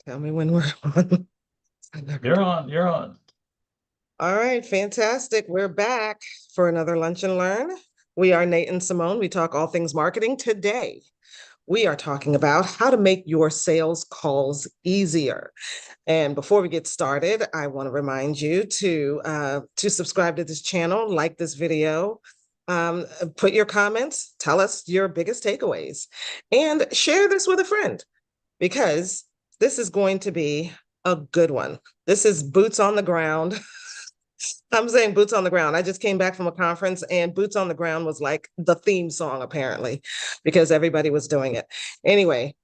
Tell me when we're on. I never You're do. on. You're on. All right, fantastic. We're back for another Lunch and Learn. We are Nate and Simone. We talk all things marketing. Today, we are talking about how to make your sales calls easier. And before we get started, I want to remind you to subscribe to this channel, like this video, put your comments, tell us your biggest takeaways, and share this with a friend because this is going to be a good one. This is boots on the ground. I'm saying boots on the ground. I just came back from a conference and boots on the ground was like the theme song, apparently, because everybody was doing it. Anyway,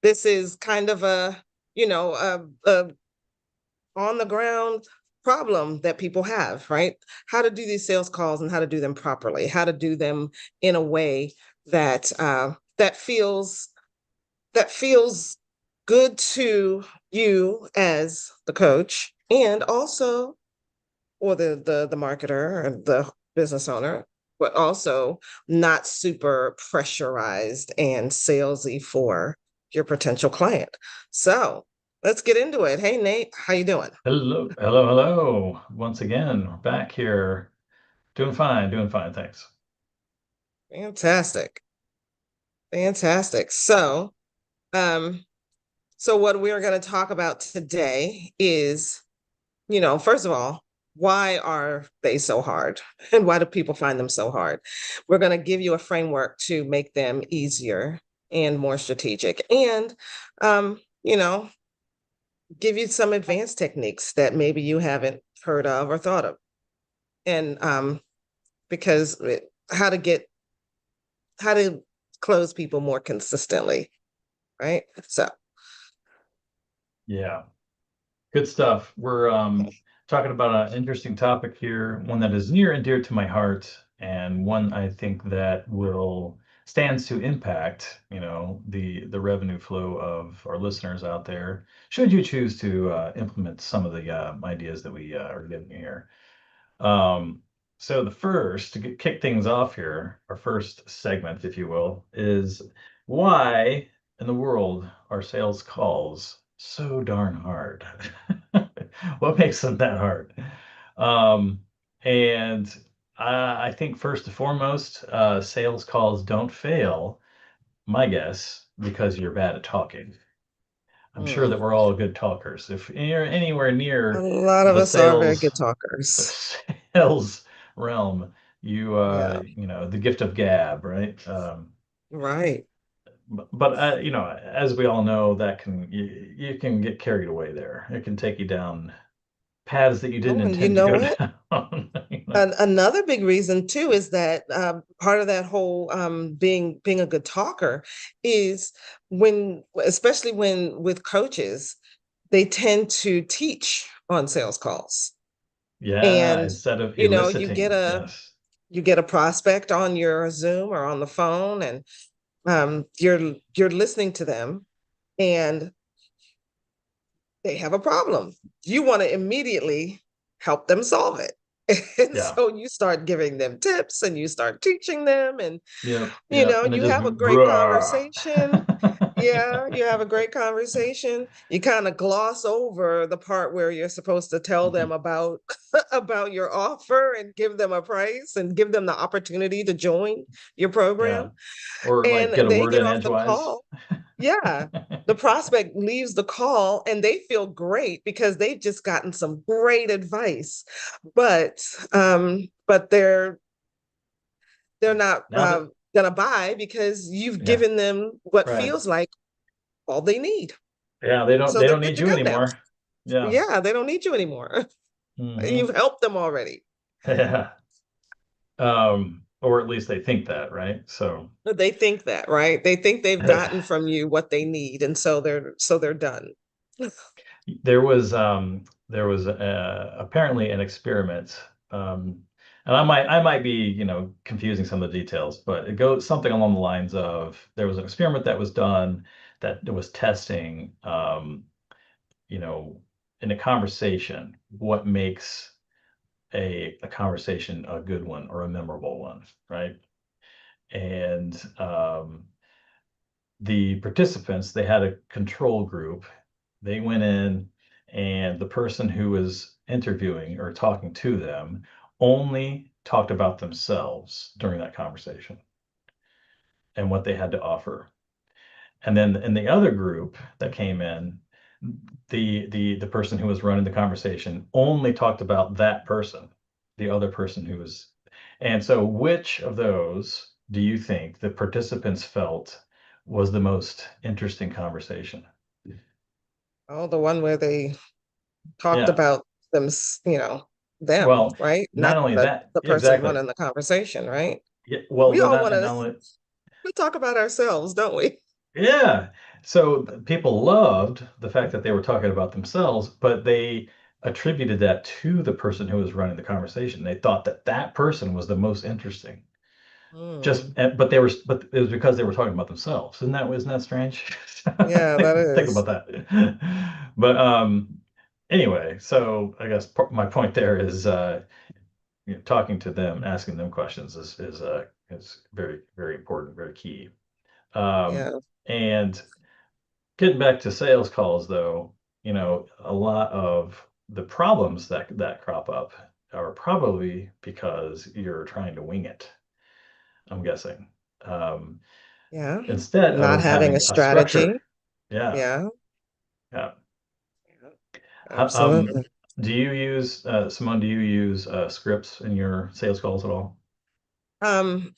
this is kind of a on the ground problem that people have, right? How to do these sales calls and how to do them properly, how to do them in a way that feels good to you as the coach and also or the marketer and the business owner, but also not super pressurized and salesy for your potential client. So let's get into it. Hey Nate, how you doing? Hello. Hello. Hello. Once again, we're back here. Doing fine. Doing fine. Thanks. Fantastic. Fantastic. Um, so what we're going to talk about today is, first of all, why are they so hard? And why do people find them so hard? We're going to give you a framework to make them easier and more strategic. And um, you know, give you some advanced techniques that maybe you haven't heard of or thought of. And because how to get how to close people more consistently, right? So Yeah. Good stuff. We're talking about an interesting topic here, one that is near and dear to my heart, and one I think that will stands to impact, the revenue flow of our listeners out there. Should you choose to implement some of the ideas that we are giving you here. Um, so the first, to kick things off here, our first segment, if you will, is why in the world are sales calls so darn hard? What makes them that hard? Um, and I think first and foremost, sales calls don't fail, my guess, because you're bad at talking. I'm sure mm, that we're all good talkers. If you're anywhere a near lot of the us are very good sales talkers. sales realm, Yeah, the gift of gab, right? right. But as we all know, that you can get carried away there. It can take you down paths that you didn't Oh, and you intend to know go what? down. Another big reason too is that part of that whole being a good talker is when, especially when with coaches, they tend to teach on sales calls, Yeah, and instead of you get eliciting, a yes. prospect on your Zoom or on the phone, and you're listening to them, and they have a problem. You want to immediately help them solve it. And Yeah. so you start giving them tips and you start teaching them, and Yep. Yep. And it you just have a great bruh. conversation. Yeah, you have a great conversation. You kind of gloss over the part where you're supposed to tell them about about your offer and give them a price and give them the opportunity to join your Yeah. program. Or like And get a they word get in off the edgewise. call. Yeah. The prospect leaves the call and they feel great because they've just gotten some great advice. But they're not Now that, gonna buy because you've yeah, given them what right. feels like all they need. Yeah, they don't So they they're don't good need to you go now. anymore. Yeah. Yeah, they don't need you anymore. Hmm. You've helped them already. Yeah. Or at least they think that, right? So They think that, right? They think they've gotten from you what they need, and so they're done. there was apparently an experiment, and I might be confusing some of the details, but it goes something along the lines of there was an experiment that was done that was testing, you know, in a conversation, what makes a conversation a good one or a memorable one, right? And the participants, they had a control group, They went in, and the person who was interviewing or talking to them only talked about themselves during that conversation and what they had to offer. And then in the other group that came in, the person who was running the conversation only talked about that person, the other person who was. And so, which of those do you think the participants felt was the most interesting conversation? Oh, the one where they talked Yeah. about them, them, Well, right? not Not only that, the person exactly. running the conversation, right? Yeah, well, We all not want and to not only we talk about ourselves, don't we? yeah. So people loved the fact that they were talking about themselves, but they attributed that to the person who was running the conversation. They thought that that person was the most interesting. Mm. But it was because they were talking about themselves. Isn't that strange? Yeah, that Think about is. that. But anyway, so I guess my point there is talking to them, asking them questions is very very important, very key. Yeah, And getting back to sales calls, though, a lot of the problems that crop up are probably because you're trying to wing it. I'm guessing, um, yeah. instead Not of having a having a structure. strategy. Yeah, Yeah, yeah. yeah, How, absolutely. do you use Simone? Do you use scripts in your sales calls at all?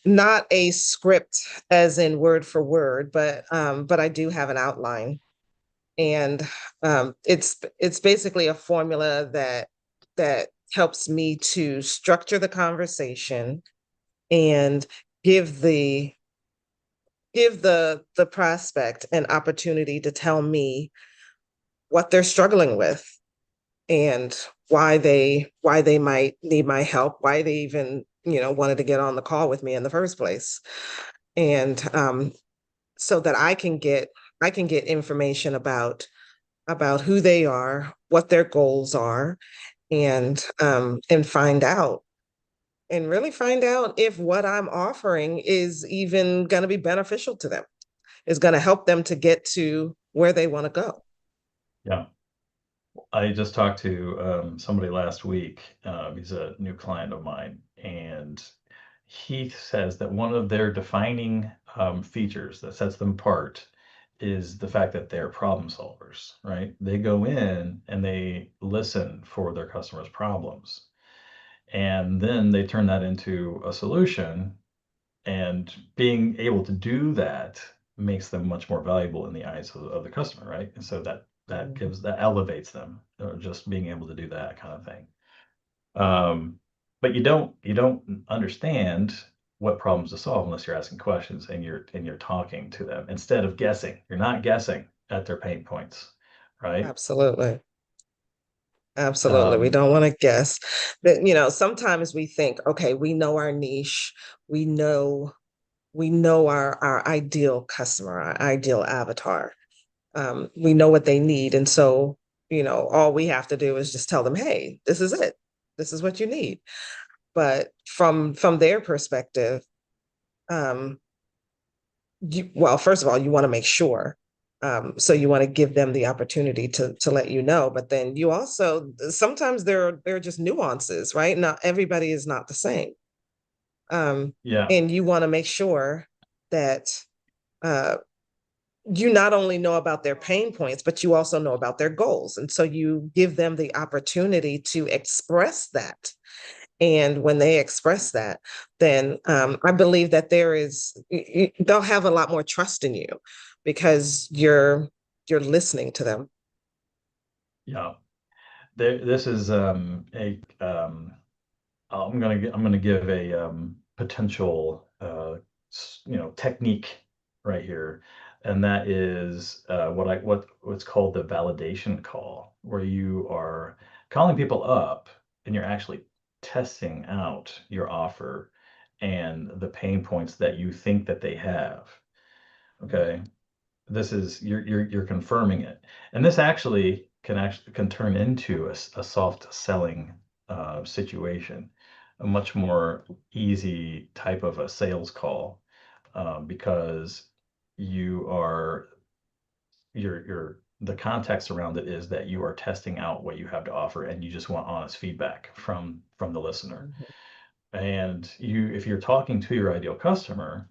Not a script as in word for word, but I do have an outline. And it's basically a formula that helps me to structure the conversation and give the give the prospect an opportunity to tell me what they're struggling with and why they might need my help, why they even wanted to get on the call with me in the first place. And so that I can get information about who they are, what their goals are, and really find out if what I'm offering is even going to be beneficial to them, is going to help them to get to where they want to go. Yeah. I just talked to somebody last week. He's a new client of mine, and he says that one of their defining features that sets them apart is the fact that they're problem solvers, right? They go in and they listen for their customers' problems, and then they turn that into a solution. And being able to do that makes them much more valuable in the eyes of the customer, right? And so Mhm. that elevates them, just being able to do that kind of thing. Um, but you don't understand what problems to solve unless you're asking questions and you're talking to them instead of guessing. You're not guessing at their pain points, right? Absolutely. Absolutely. We Um, don't want to guess. But sometimes we think, okay, we know our niche, we know we know our ideal customer, our ideal avatar. We know what they need. And so, all we have to do is just tell them, hey, this is it. This is what you need. But from their perspective, um, well, first of all, you want to make sure. So you want to give them the opportunity to let you know, but then you also sometimes there are just nuances, right? Not everybody is not the same, yeah, and you want to make sure that uh, you not only know about their pain points, but you also know about their goals, and so you give them the opportunity to express that. And when they express that, then I believe that they'll have a lot more trust in you because you're listening to them. yeah. This is a I'm gonna give a potential technique right here, and that is what's called the validation call, where you are calling people up and you're actually testing out your offer and the pain points that you think that they have. Okay, this is you're confirming it, and this actually can turn into a soft selling situation, a much more easy type of a sales call, because you are you're the context around it is that you are testing out what you have to offer and you just want honest feedback from the listener. Mhm. And you, if you're talking to your ideal customer,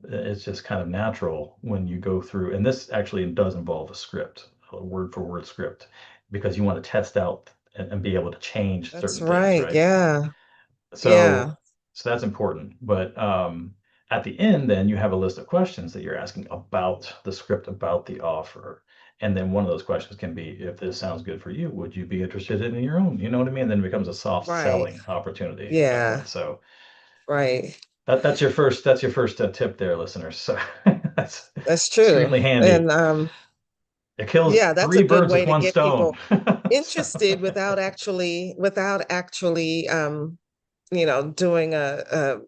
it's just kind of natural when you go through, and this actually does involve a script, a word for word script, because you want to test out and be able to change That's certain things, right. right? Yeah. Yeah. So that's important. But at the end, then you have a list of questions that you're asking about the script, about the offer. And then one of those questions can be, if this sounds good for you, would you be interested in your own? You know what I mean? Then it becomes a soft Right. selling opportunity at that Yeah. point. So Right. that's your first tip there, listeners. So that's That's true. extremely handy. And It kills yeah, that's a three good birds with way to one get stone. people So, interested without actually doing a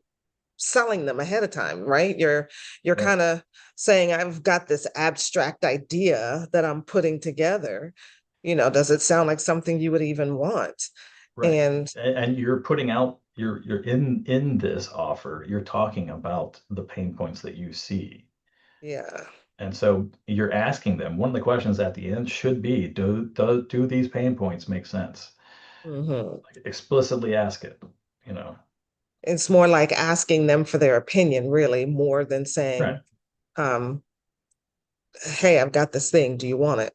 selling them ahead of time, right? You're right, kind of saying, I've got this abstract idea that I'm putting together. Does it sound like something you would even want? right. And And you're putting out you're in this offer, you're talking about the pain points that you see. yeah. And so you're asking them, one of the questions at the end should be, do these pain points make sense? Hmm. Like explicitly ask it, you know. It's more like asking them for their opinion, really, more than Right. saying, um, hey, I've got this thing. Do you want it?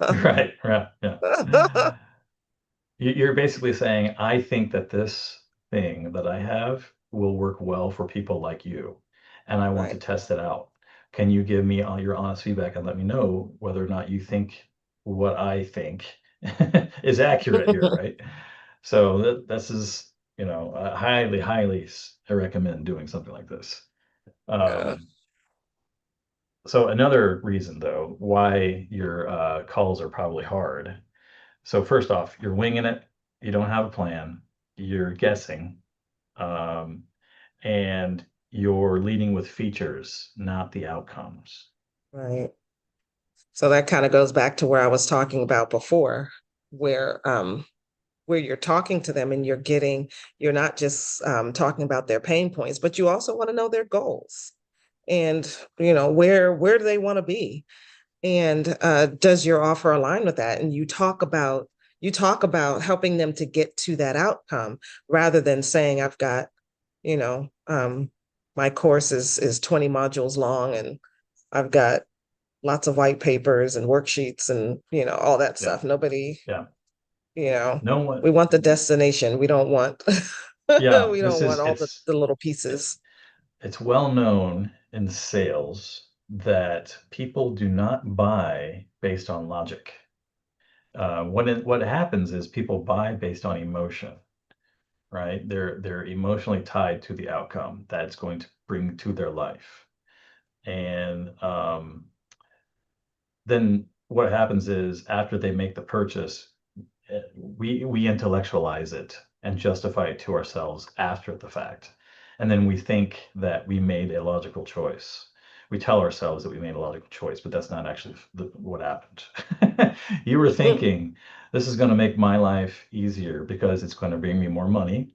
Right. Right. Yeah. You're basically saying, I think that this thing that I have will work well for people like you, and I want to Right. test it out. Can you give me all your honest feedback and let me know whether or not you think what I think is accurate here, right? So this is, highly I recommend doing something like this. Yeah. Um, so another reason though why your calls are probably hard, so first off, you're winging it. You don't have a plan. You're guessing, um, and you're leading with features, not the outcomes. Right. So that kind of goes back to where I was talking about before, where you're talking to them and you're not just talking about their pain points, but you also want to know their goals and where do they want to be, and does your offer align with that? And you talk about helping them to get to that outcome rather than saying, I've got, you know, my course is 20 modules long and I've got lots of white papers and worksheets and all that Yeah, stuff. Nobody, yeah. you know, No one. we want the destination. We don't want Yeah, we don't want all the little pieces. it's well known in sales that people do not buy based on logic. What happens is people buy based on emotion, right? They're emotionally tied to the outcome that it's going to bring to their life. And then what happens is after they make the purchase, we intellectualize it and justify it to ourselves after the fact, and then we think that we made a logical choice. We tell ourselves that we made a logical choice, but that's not actually what happened. You were thinking, this is going to make my life easier because it's going to bring me more money,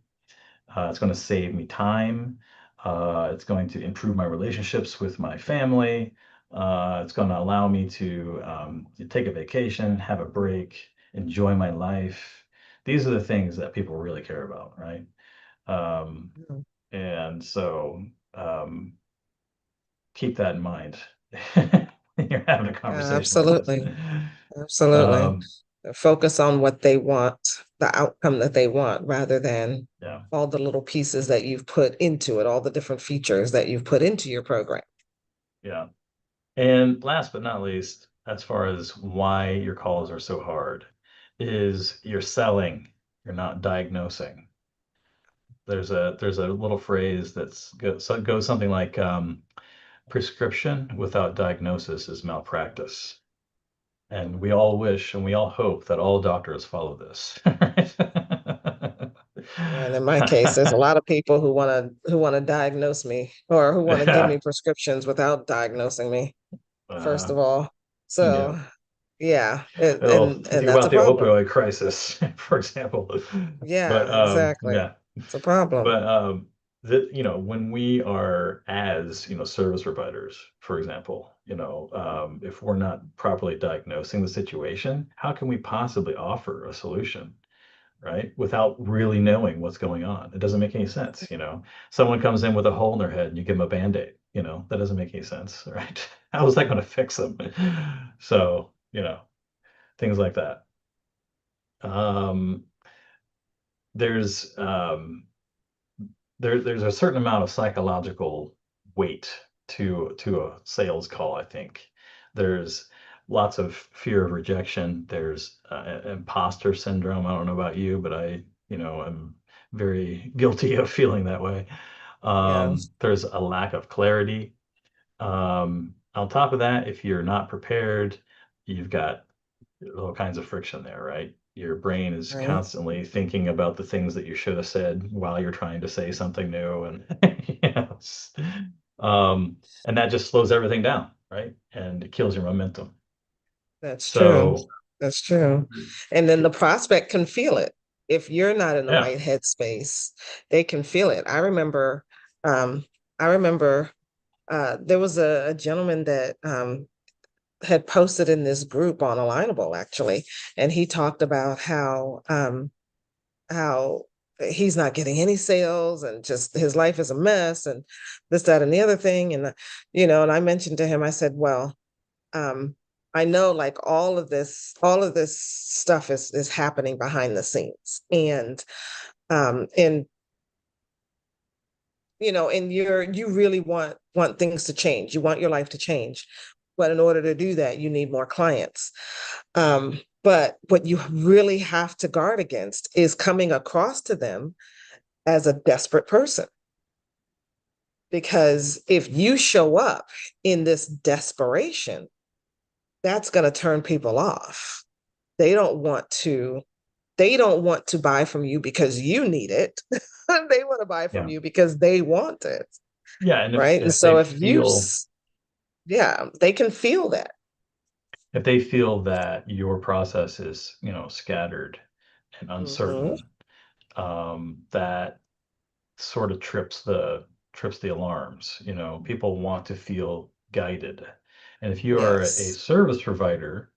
it's going to save me time. It's going to improve my relationships with my family. It's going to allow me to take a vacation, have a break, enjoy my life. These are the things that people really care about, right? Um, and so um, keep that in mind when you're having a Yeah, conversation like this. absolutely. Absolutely. Um, Focus on what they want, the outcome that they want, rather than yeah, all the little pieces that you've put into it, all the different features that you've put into your program. yeah. And last but not least, as far as why your calls are so hard, is you're selling, you're not diagnosing. There's a little phrase goes something like prescription without diagnosis is malpractice. And we all wish and we all hope that all doctors follow this. And in my case, there's a lot of people who want to diagnose me or who want to give Yeah. me prescriptions without diagnosing me, first Uh, of all. yeah. So yeah, Well, and think that's about a the problem. opioid crisis, for example. But Yeah, exactly. yeah. It's a problem. But that, when we are as, service providers, for example, if we're not properly diagnosing the situation, how can we possibly offer a solution, right? Without really knowing what's going on. It doesn't make any sense, Someone comes in with a hole in their head and you give them a Band-Aid, that doesn't make any sense, right? How is that going to fix them? So, things like that. Um, there's there's a certain amount of psychological weight to a sales call, I think. There's lots of fear of rejection. There's imposter syndrome. I don't know about you, but I'm very guilty of feeling that way. Yeah. There's a lack of clarity. On top of that, if you're not prepared, you've got all kinds of friction there, right? Your brain is Right. constantly thinking about the things that you should have said while you're trying to say something new, and and that just slows everything down, right? And it kills your momentum. That's true. So, That's true. And then the prospect can feel it. If you're not in the yeah, right headspace, they can feel it. Um, I remember there was a gentleman that had posted in this group on Alignable actually, and he talked about how he's not getting any sales and just his life is a mess and this, that, and the other thing. And and I mentioned to him, I said, well, um, I know like all of this stuff is happening behind the scenes. And and you really want things to change. You want your life to change. But in order to do that, you need more clients. But what you really have to guard against is coming across to them as a desperate person. Because if you show up in this desperation, that's going to turn people off. They don't want to they don't want to buy from you because you need it. They want to buy from yeah, you because they want it, yeah. And if right? And if they so if feel yeah, they can feel that. if they feel that your process is, scattered and Hmm. uncertain, that sort of trips the alarms. People want to feel guided. And if you are a Yes. service provider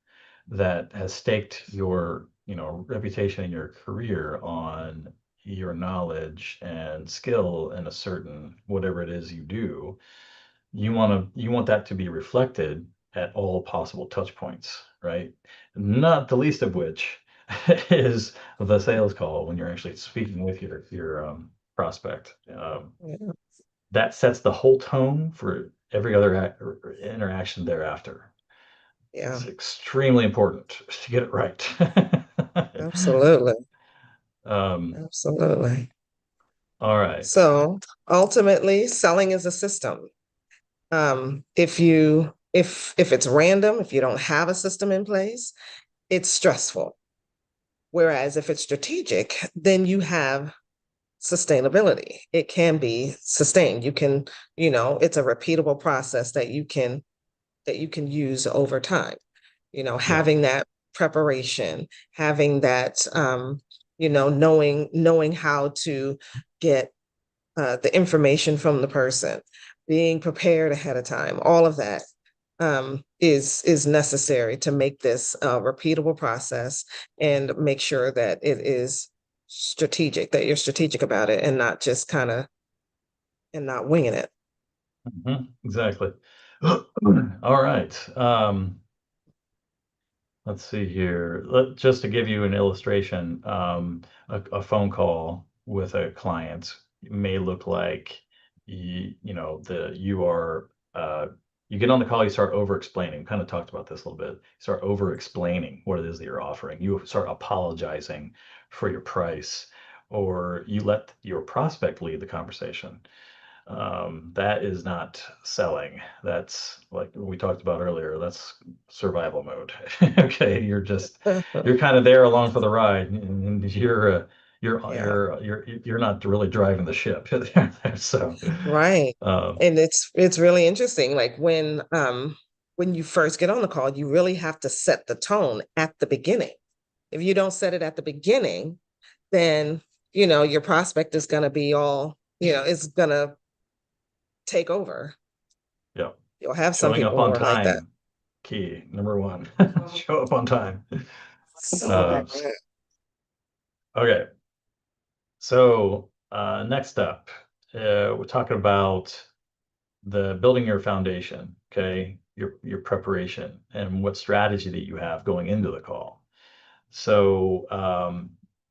that has staked your, reputation and your career on your knowledge and skill in a certain whatever it is you do, you want that to be reflected at all possible touch points, right? Not the least of which is the sales call when you're actually speaking with your prospect. Yeah. That sets the whole tone for every other interaction thereafter. Yeah. It's extremely important to get it right. Absolutely. um, Absolutely. all right. So ultimately, selling is a system. If it's random, if you don't have a system in place, it's stressful. Whereas if it's strategic, then you have sustainability. It can be sustained. You can, it's a repeatable process that you can use over time. Yeah. Having that preparation, having that knowing how to get the information from the person, being prepared ahead of time, all of that is necessary to make this a repeatable process and make sure that it is strategic, that you're strategic about it and not just kind of and not winging it. Exactly. All right. Let's see here. Just to give you an illustration, a phone call with a client may look like you are you get on the call, you start over explaining. Kind of talked about this a little bit. You start over explaining what it is that you're offering. You start apologizing for your price, or you let your prospect lead the conversation. That is not selling. That's like we talked about earlier. That's survival mode. Okay, you're kind of there along for the ride, and Yeah, you're not really driving the ship. So, right. um, And it's really interesting. Like when you first get on the call, you really have to set the tone at the beginning. If you don't set it at the beginning, then your prospect is going to be all is gonna take over. Yep. You'll have some Showing up people who on are like that. time, key number one. Show up on time. So, Uh, okay. So next up, we're talking about the building your foundation, okay, your preparation and what strategy that you have going into the call. So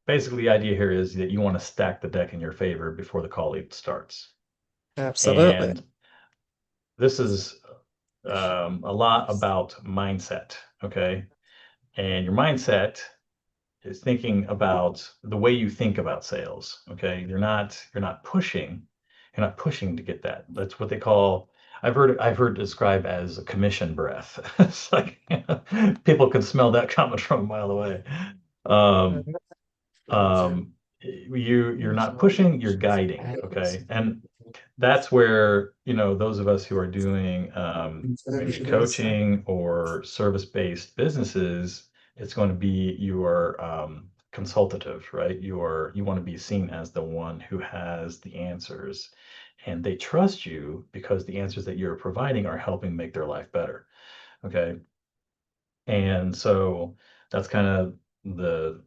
basically, the idea here is that you want to stack the deck in your favor before the call even starts. absolutely. And this is a lot about mindset, okay? And your mindset is thinking about the way you think about sales. Okay, you're not pushing, you're not pushing to get that. That's what they call. I've heard it described as a commission breath. It's like people can smell that coming from a mile away. Um, um, you're not pushing, you're guiding. Okay, and that's where those of us who are doing maybe coaching or service-based businesses, it's going to be your consultative, right? You want to be seen as the one who has the answers, and they trust you because the answers that you're providing are helping make their life better. Okay, and so that's kind of the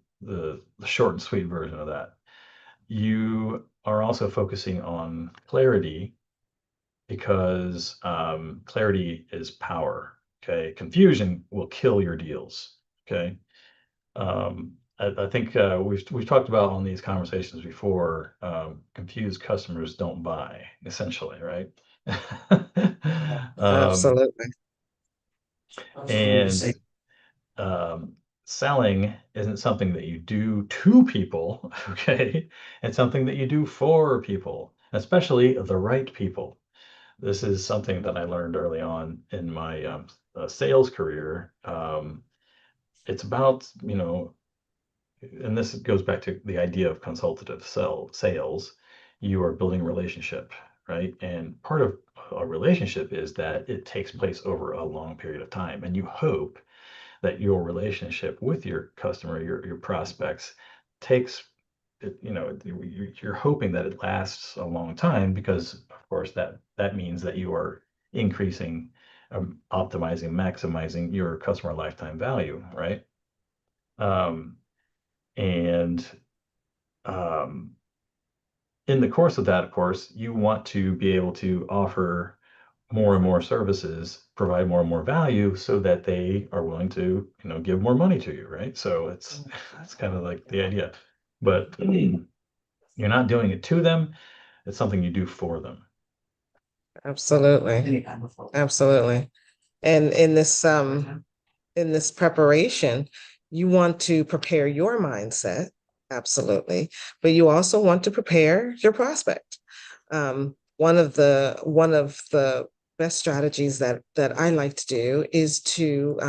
short and sweet version of that. You are also focusing on clarity because clarity is power. Okay, confusion will kill your deals. Okay, I think we've talked about on these conversations before. Confused customers don't buy, essentially, right? um, Absolutely. and selling isn't something that you do to people. Okay, it's something that you do for people, especially the right people. This is something that I learned early on in my sales career. It's about, and this goes back to the idea of consultative sales. You are building a relationship, right? And part of a relationship is that it takes place over a long period of time. And you hope that your relationship with your customer, your prospects, takes you're hoping that it lasts a long time because of course that means that you are increasing, optimizing, maximizing your customer lifetime value, right? um, and um, in the course of that, of course, you want to be able to offer more and more services, provide more and more value so that they are willing to, give more money to you, right? So it's that's kind of like the idea. But you're not doing it to them, it's something you do for them. Absolutely. Absolutely. And in this preparation, you want to prepare your mindset, absolutely, but you also want to prepare your prospect. One of the best strategies that I like to do is to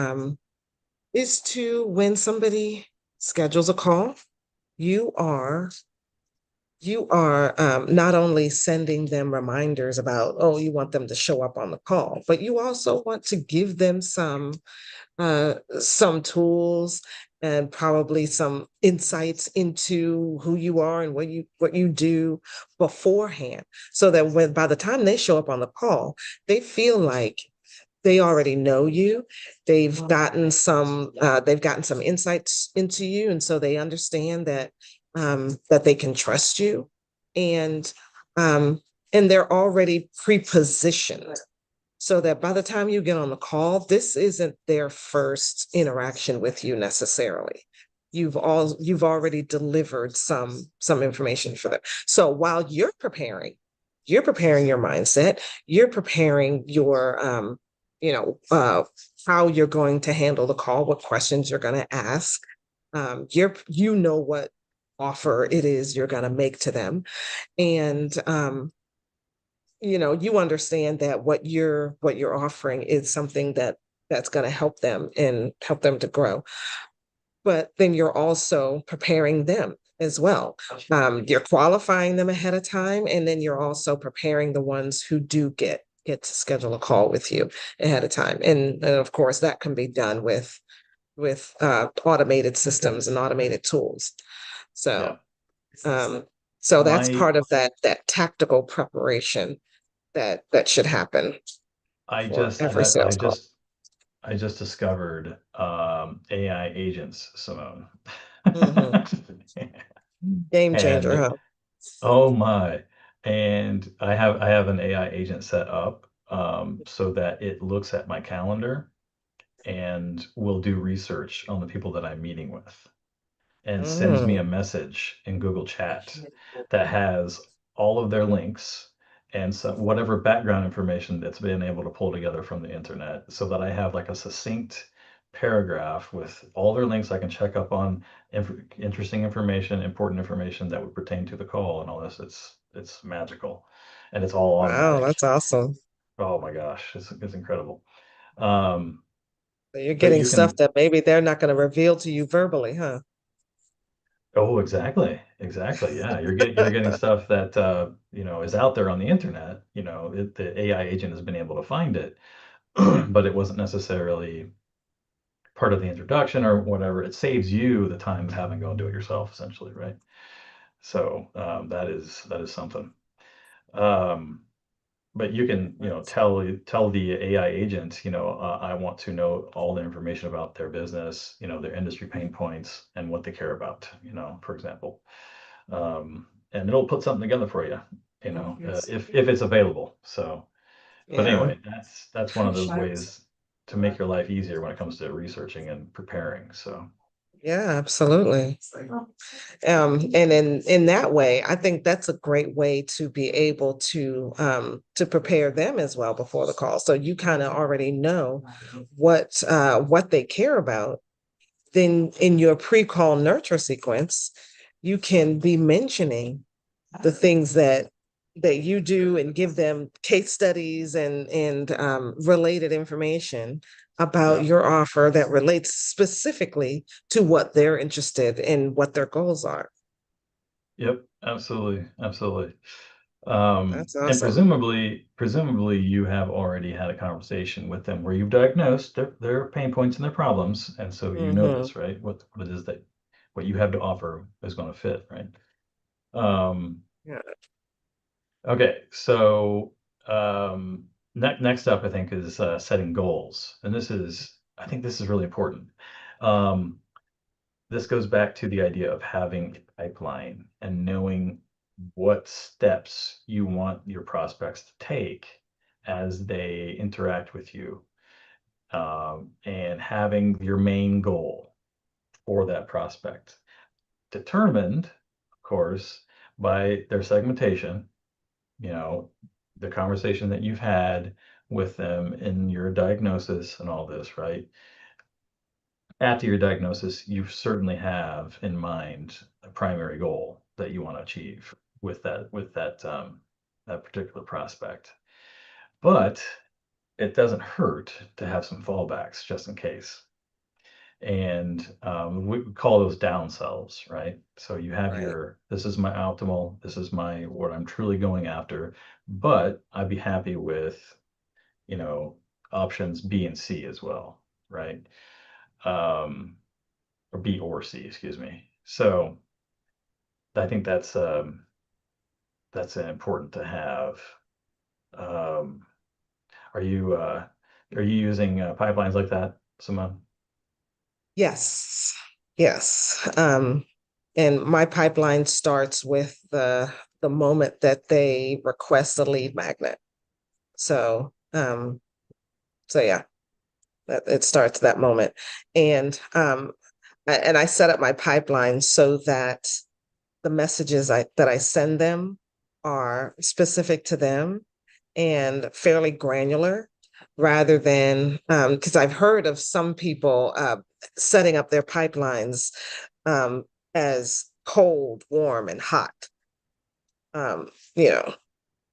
when somebody schedules a call, you are not only sending them reminders about, oh, you want them to show up on the call, but you also want to give them some tools and probably some insights into who you are and what you do beforehand, so that when by the time they show up on the call, they feel like they already know you. They've gotten some insights into you, and so they understand that they can trust you, and um, and they're already pre-positioned so that by the time you get on the call, this isn't their first interaction with you necessarily. You've already delivered some information for them. So while you're preparing your mindset, you're preparing your you know uh how you're going to handle the call, what questions you're going to ask. What offer it is you're going to make to them, and you understand that what you're offering is something that's going to help them and help them to grow, but then you're also preparing them as well. You're qualifying them ahead of time, and then you're also preparing the ones who do get to schedule a call with you ahead of time, and of course that can be done with automated systems and automated tools. Yeah. So um So that's My part of that tactical preparation that should happen I for just every that sales call. I just discovered AI agents, Simone. Hmm. Game changer, And huh? oh my. And I have an AI agent set up so that it looks at my calendar and will do research on the people that I'm meeting with and sends me Mm. a message in Google Chat that has all of their links and so whatever background information that's been able to pull together from the internet so that I have like a succinct paragraph with all their links I can check up on interesting information, important information that would pertain to the call and all this. It's magical and it's all Wow, automatic. that's awesome. Oh my gosh, it's incredible. Um, So you're but getting you stuff can that maybe they're not going to reveal to you verbally, huh? Oh, exactly. Exactly. Yeah. You're getting stuff that is out there on the internet. The AI agent has been able to find it, but it wasn't necessarily part of the introduction or whatever. It saves you the time of having to go and do it yourself, essentially, right? So that is something. Um, but you can, tell the AI agent, I want to know all the information about their business, their industry pain points and what they care about, for example. And it'll put something together for you, if it's available. So, but Yeah. anyway, that's one of those ways to make your life easier when it comes to researching and preparing. So, Yeah, absolutely. And in that way, I think that's a great way to be able to prepare them as well before the call. So you kind of already know what they care about. Then in your pre-call nurture sequence, you can be mentioning the things that you do and give them case studies and related information about yeah, your offer that relates specifically to what they're interested in, what their goals are. yep, absolutely, absolutely. That's And awesome. presumably you have already had a conversation with them where you've diagnosed their pain points and their problems, and so you know Hmm. this, right? What it is that what you have to offer is going to fit, right? Um, Yeah. okay, so next up, I think, is setting goals, and I think this is really important. Um, this goes back to the idea of having a pipeline and knowing what steps you want your prospects to take as they interact with you, and having your main goal for that prospect determined, of course, by their segmentation, you know, the conversation that you've had with them in your diagnosis and all this, right? After your diagnosis, you certainly have in mind a primary goal that you want to achieve that particular prospect. But it doesn't hurt to have some fallbacks just in case. And we call those down selves, right? So you have Right. this is my optimal, this is what I'm truly going after, but I'd be happy with, you know, options B and C as well, right? Um, or B or C, excuse me. So I think that's important to have. Um, are you uh, are you using pipelines like that, Simone? Yes. Yes. And my pipeline starts with the moment that they request a lead magnet. So so yeah, that it starts that moment. And I set up my pipeline so that the messages that I send them are specific to them and fairly granular rather than because I've heard of some people setting up their pipelines um, as cold, warm, and hot. Um, you know,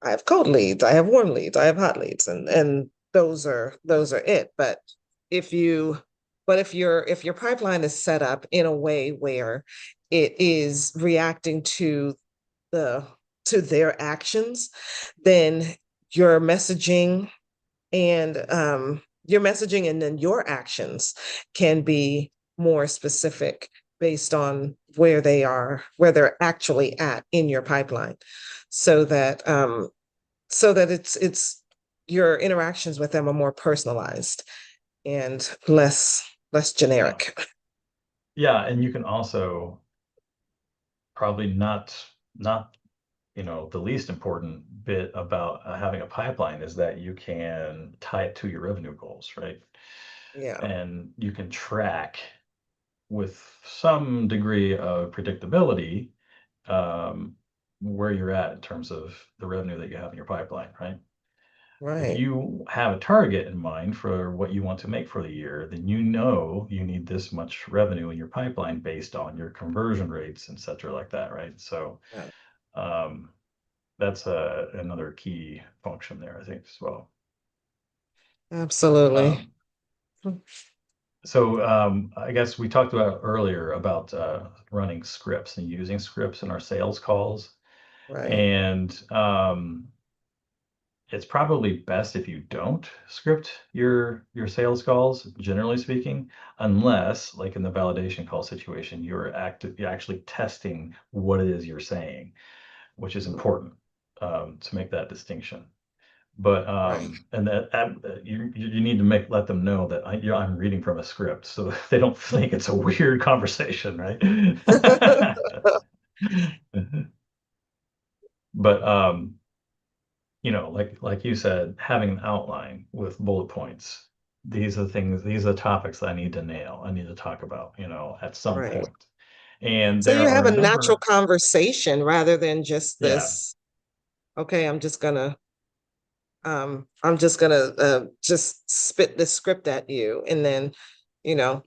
I have cold leads, I have warm leads, I have hot leads, and those are it. If you if your pipeline is set up in a way where it is reacting the to their actions, then your messaging your messaging and then your actions can be more specific based on where they're actually at in your pipeline, so that it's your interactions with them are more personalized and less Yeah. generic. Yeah. And you can also probably not the least important bit about having a pipeline is that you can tie it to your revenue goals, right? Yeah, And you can track with some degree of predictability um, where you're at in terms of the revenue that you have in your pipeline, right? If right. you have a target in mind for what you want to make for the year, then you know you need this much revenue in your pipeline based on your conversion rates, et cetera, like that, right? So Yeah, um, that's another key function there, I think, as well. absolutely. Um, so I guess we talked about earlier about running scripts and using scripts in our sales calls, Right. and it's probably best if you don't script your sales calls, generally speaking, unless, like in the validation call situation, you're actually testing what it is you're saying, which is important to make that distinction. But Right. and you need to let them know that I'm reading from a script, so they don't think it's a weird conversation, right? But like you said, having an outline with bullet points. These are the things, these are the topics that I need to nail. I need to talk about, at some Right. point. And So there you are have a a natural number, conversation rather than just yeah, this, okay, I'm just gonna just spit this script at you, and then, you know,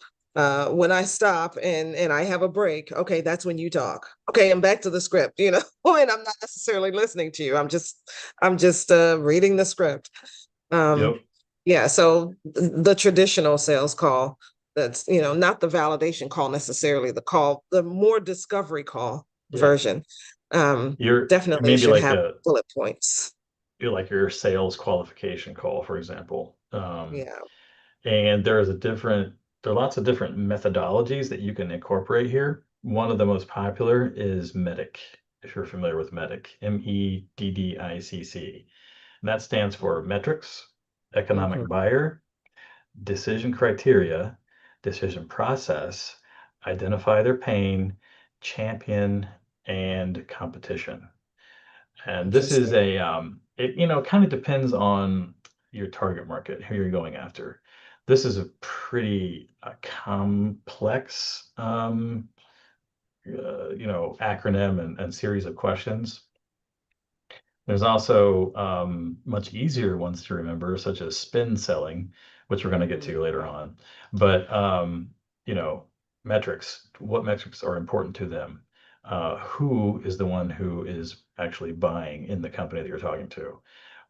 when I stop and I have a break, okay, that's when you talk. Okay, I'm back to the script, and I'm not necessarily listening to you. I'm just reading the script. Um, yep, yeah, so the traditional sales call, that's, not the validation call necessarily, the more discovery call yeah. version, um, It definitely may be should like have bullet points. your sales qualification call, for example. Yeah. And there are lots of different methodologies that you can incorporate here. One of the most popular is MEDDIC, if you're familiar with MEDDIC, MEDDICC. And that stands for metrics, Hmm. economic buyer, decision criteria, decision process, identify their pain, champion, and competition. And this is Interesting. it, kind of depends on your target market, who you're going after. This is a pretty complex, acronym and series of questions. There's also much easier ones to remember, such as spin selling, which we're going to get to later on. But you know, metrics. What metrics are important to them? Who is the one who is actually buying in the company that you're talking to?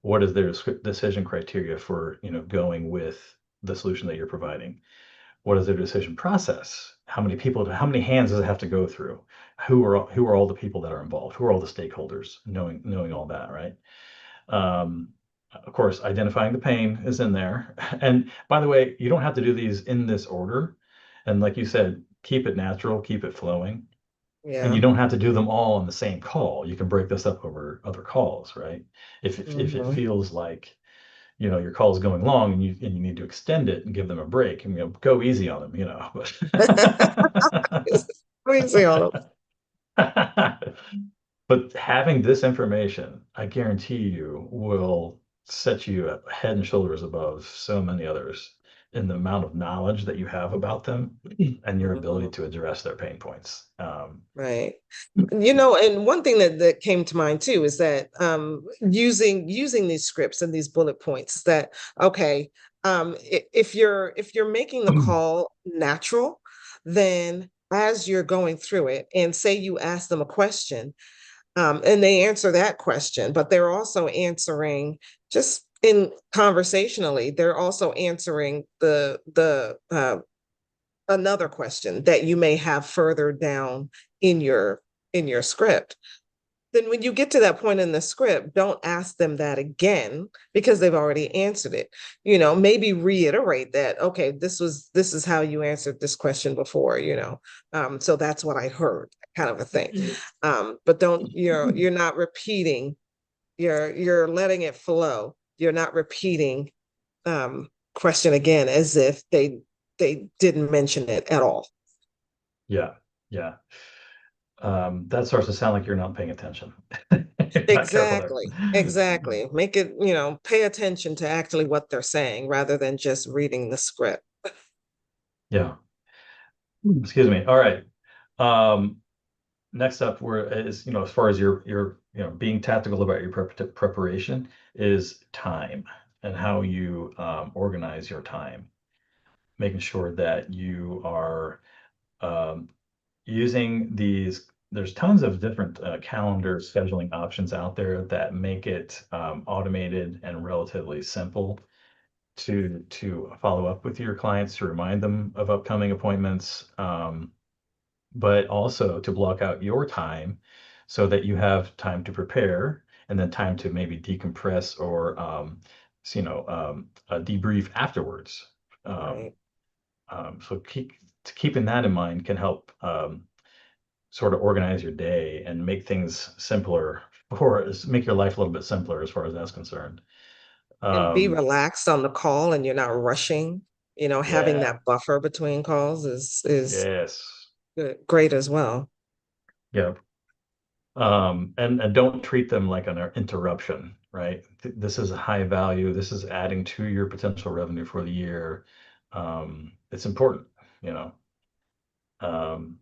What is their decision criteria for going with the solution that you're providing? What is their decision process? How many hands does it have to go through? Who are all the people that are involved? Who are all the stakeholders? Knowing all that, right? Um, of course, identifying the pain is in there. And by the way, you don't have to do these in this order. And like you said, keep it natural, keep it flowing. And you Yeah. don't have to do them all in the same call. You can break this up over other calls, right? If it Hmm. feels like your call is going long and you need to extend it and give them a break and go easy on them, Crazy on them. but having this information, I guarantee you, will set you head and shoulders above so many others in the amount of knowledge that you have about them and your ability Mhm. to address their pain points. Right. And one thing that came to mind too is that using these scripts and these bullet points, that okay, if you're making the call natural, then as you're going through it, and say you ask them a question, and they answer that question, but they're also answering, just in conversationally, they're also answering the another question that you may have further down in your in your script. then when you get to that point in the script, don't ask them that again because they've already answered it. Maybe reiterate that, okay, this is how you answered this question before, so that's what I heard, kind of a thing. But don't you're not repeating, you're letting it flow. You're not repeating question again as if they didn't mention it at all. Yeah, yeah. That starts to sound like you're not paying attention. You're not careful there. Exactly. Exactly. Make it, pay attention to actually what they're saying rather than just reading the script. Yeah. Excuse me. All right. Um, Next up is, as far as your being tactical about your preparation is time and how you organize your time, making sure that you are um, using these. There's tons of different calendar scheduling options out there that make it automated and relatively simple to follow up with your clients, to remind them of upcoming appointments, but also to block out your time so that you have time to prepare and then time to maybe decompress or debrief afterwards. Um, Right. so keeping that in mind can help sort of organize your day and make things simpler, or make your life a little bit simpler as far as that's concerned. And be Um, relaxed on the call and you're not rushing. Having yeah. that buffer between calls is Yes. great as well. Yeah. And don't treat them like an interruption, right? This is a high value. This is adding to your potential revenue for the year. It's important, you know. Um,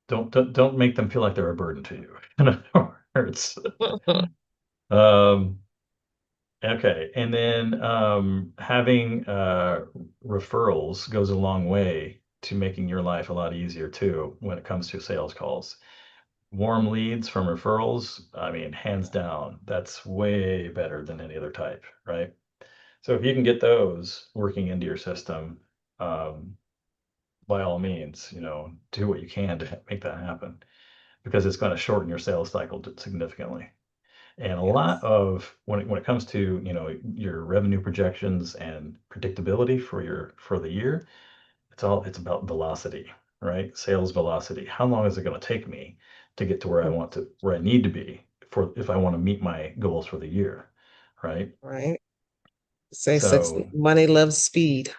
don't make them feel like they're a burden to you. In other words. Um, okay, and then having referrals goes a long way to making your life a lot easier too when it comes to sales calls. Warm leads from referrals, I mean, hands down, that's way better than any other type, right? So if you can get those working into your system, um, by all means, do what you can to make that happen because it's going to shorten your sales cycle significantly. And a lot Yes. of when it comes to, your revenue projections and predictability for the year, it's about velocity, right? Sales velocity. How long is it going to take me to get to where I need to be for if I want to meet my goals for the year, right? Right. Say such So, money loves speed.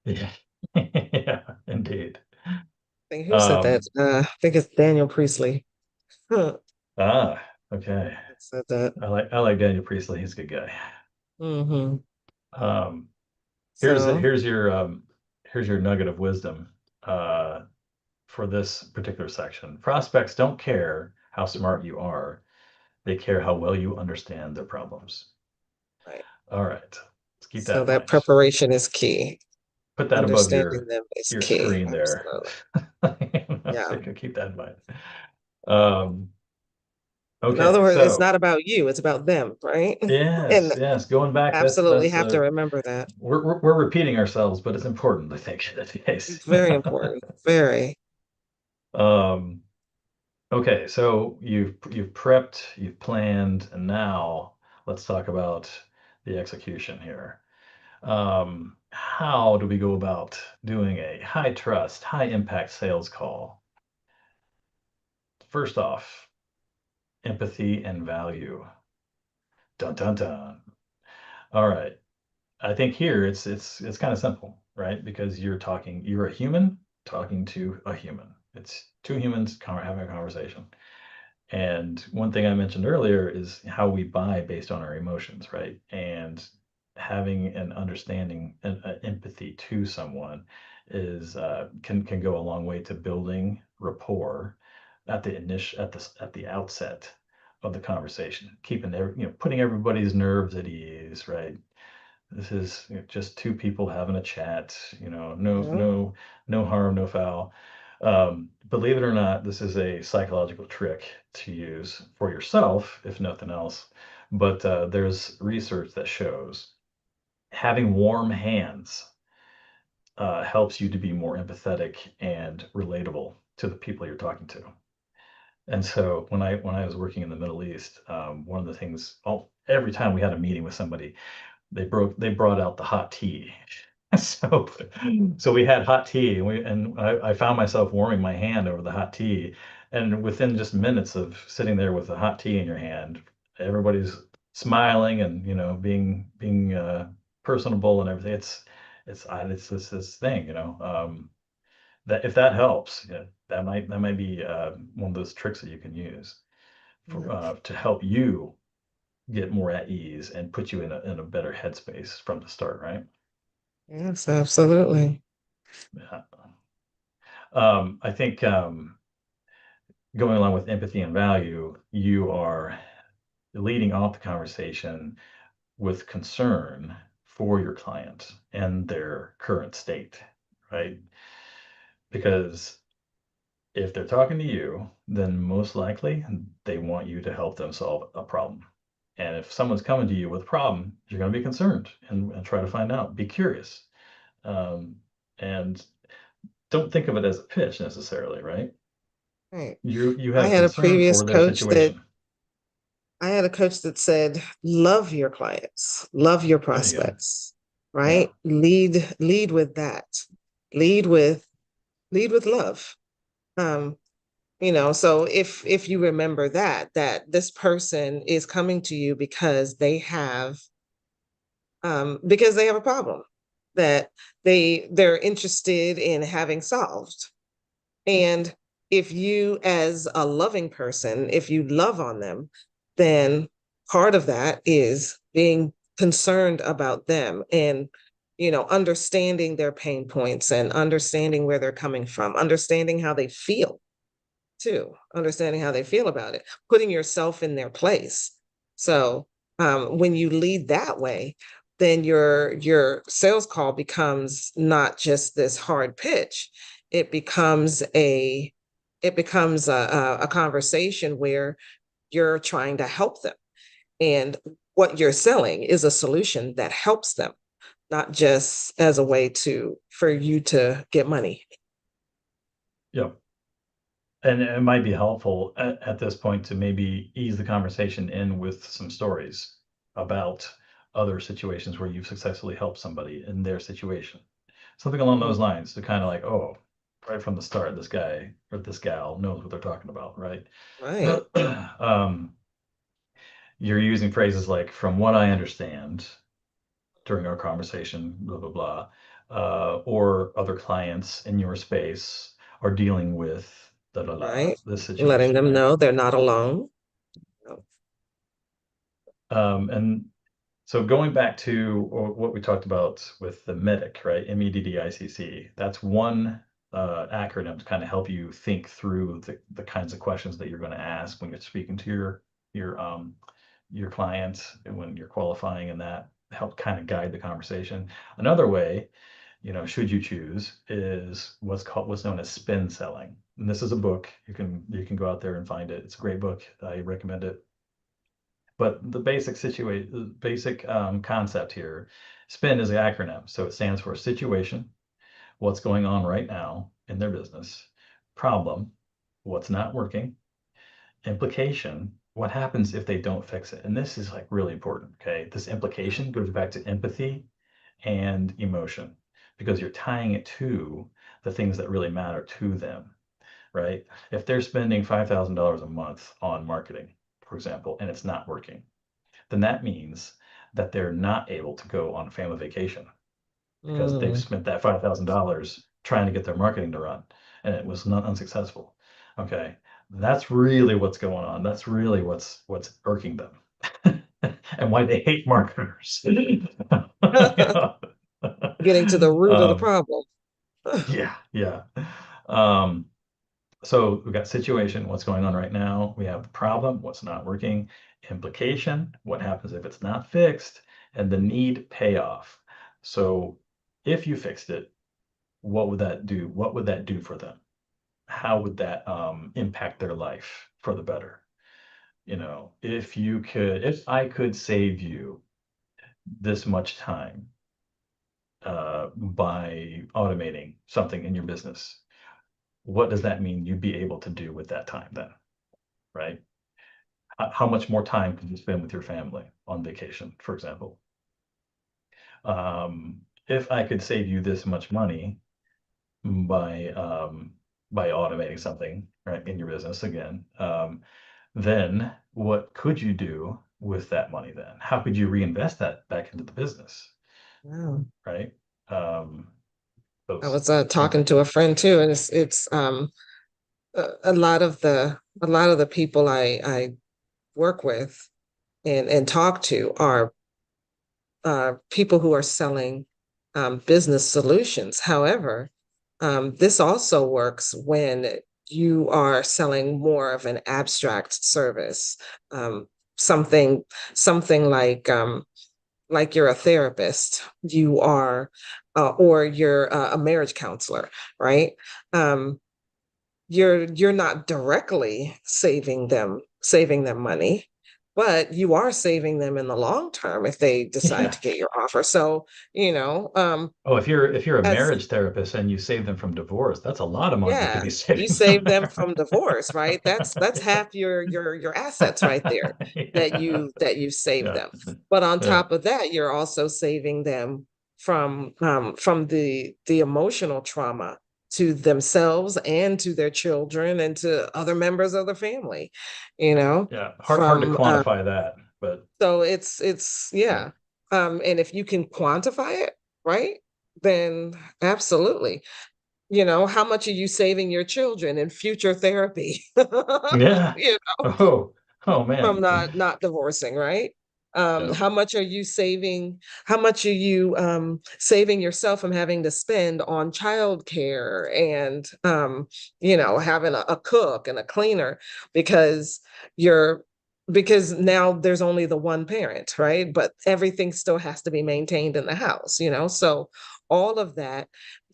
yeah, yeah, indeed. I think who said that? Um, I think it's Daniel Priestley. Huh, ah, okay. that said that. I like Daniel Priestley. He's a good guy. Hmm. Um, here's So, here's your nugget of wisdom for this particular section. Prospects don't care how smart you are; they care how well you understand their problems. right. All right, let's keep that So in that mind. preparation is key. Put that above Understanding them is your key. screen there. Absolutely. So Yeah. you can keep that in mind. Um, In other okay, words, it's so not about you, it's about them, right? yes, And yes, going back, absolutely that's have to remember that. we're repeating ourselves, but it's important, I think, in that case. It's very important. Very. um, okay, so you've prepped, you've planned, and now let's talk about the execution here. How do we go about doing a high trust, high impact sales call? First off, empathy and value. Dun dun dun. All right. I think here it's kind of simple, right? Because you're a human talking to a human. It's two humans having a conversation. And one thing I mentioned earlier is how we buy based on our emotions, right? And having an understanding and empathy to someone is can go a long way to building rapport at the outset of the conversation, keeping putting everybody's nerves at ease, right? This is just two people having a chat, Yeah. no harm, no foul. Believe it or not, this is a psychological trick to use for yourself, if nothing else. But there's research that shows having warm hands helps you to be more empathetic and relatable to the people you're talking to. And so when I was working in the Middle East, one of the things, every time we had a meeting with somebody, they brought out the hot tea. So so we had hot tea, and I found myself warming my hand over the hot tea, and within just minutes of sitting there with the hot tea in your hand, everybody's smiling and, being personable and everything. It's this thing, that if that helps, yeah, that might be one of those tricks that you can use to help you get more at ease and put you in a better headspace from the start, right? Yes, absolutely. Yeah. I think going along with empathy and value, you are leading off the conversation with concern for your client and their current state, right? Because if they're talking to you, then most likely they want you to help them solve a problem. And if someone's coming to you with a problem, you're going to be concerned and try to find out, be curious. Um, and don't think of it as a pitch necessarily, right? Right. You I have had a concern previous for their coach that situation. I had a coach that said, love your clients, love your There you go. prospects, Yeah. right? Lead with that. Lead with lead with love. Um, so if you remember that this person is coming to you because they have a problem that they're interested in having solved. And if you, as a loving person, if you love on them, then part of that is being concerned about them and understanding their pain points and understanding where they're coming from, understanding how they feel too, understanding how they feel about it, putting yourself in their place. So when you lead that way, then your sales call becomes not just this hard pitch. It becomes a conversation where you're trying to help them, and what you're selling is a solution that helps them, not just as a way to for you to get money. Yep. And it might be helpful at this point to maybe ease the conversation in with some stories about other situations where you've successfully helped somebody in their situation. Something along Mhm. those lines to kind of like, oh, right from the start, this guy or this gal knows what they're talking about, right? Right, um, you're using phrases like, from what I understand during our conversation, blah, blah, blah, or other clients in your space are dealing with da da da right. this Letting situation, them right? know they're not alone. Oh, And so going back to what we talked about with the MEDDIC, right? MEDDICC, that's one acronym to kind of help you think through the kinds of questions that you're going to ask when you're speaking to your clients and when you're qualifying, and that help kind of guide the conversation. Another way, should you choose, is what's known as spin selling. And this is a book. You can go out there and find it. It's a great book. I recommend it. But the basic concept here, SPIN is an acronym. So it stands for situation, what's going on right now in their business, problem, what's not working, implication, what happens if they don't fix it. And this is like really important. Okay. This implication goes back to empathy and emotion, because you're tying it to the things that really matter to them, right? If they're spending $5,000 a month on marketing, for example, and it's not working, then that means that they're not able to go on a family vacation because they've mm, spent that $5,000 trying to get their marketing to run and it was not unsuccessful. Okay. That's really what's going on. That's really what's irking them and why they hate marketers. mm. Yeah. Getting to the root of the um, problem. yeah, yeah. Um, So we've got situation, what's going on right now. We have the problem, what's not working, implication, what happens if it's not fixed, and the need payoff. So if you fixed it, what would that do? What would that do for them? How would that impact their life for the better? If I could save you this much time by automating something in your business, what does that mean you'd be able to do with that time then? right? How much more time can you spend with your family on vacation, for example? If I could save you this much money by by automating something, right, in your business again, then what could you do with that money then? How could you reinvest that back into the business, Wow. right? Um, I those was things talking like to a that. friend too, and it's a lot of the people I work with and talk to are people who are selling business solutions. However, this also works when you are selling more of an abstract service, um, something something like you're a therapist, you are, or you're a marriage counselor, right? Um, you're not directly saving them money, but you are saving them in the long term if they decide Yeah. to get your offer. So, you know, Oh, if you're a as marriage therapist and you save them from divorce, that's a lot of money you could yeah, be you saving from save them there. from divorce, right? That's half your assets right there Yeah. that you save Yeah. them. But on Yeah. top of that, you're also saving them from the emotional trauma to themselves and to their children and to other members of the family, you know, Yeah. Hard to from quantify that, but so it's yeah. yeah. And if you can quantify it, right, then absolutely. You know, how much are you saving your children in future therapy? Yeah. You know, Oh. Oh, from man. not divorcing, right? Yeah. How much are you saving? How much are you saving yourself from having to spend on childcare and you know, having a cook and a cleaner because you're because now there's only the one parent, right? But everything still has to be maintained in the house, you know? So all of that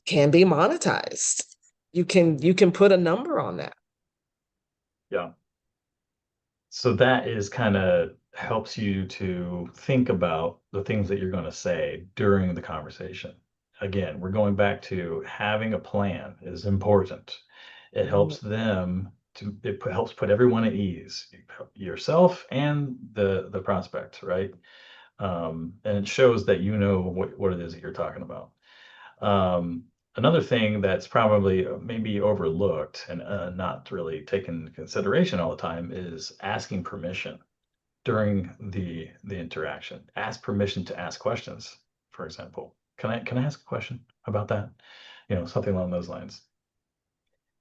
can be monetized. You can put a number on that. Yeah. So that is kinda helps you to think about the things that you're gonna say during the conversation. Again, we're going back to having a plan is important. It Mhm. helps them to helps put everyone at ease, yourself and the prospect, right? And it shows that you know what it is that you're talking about. Another thing that's probably maybe overlooked and not really taken into consideration all the time is asking permission during the interaction. Ask permission to ask questions, for example. Can I ask a question about that? Something along those lines.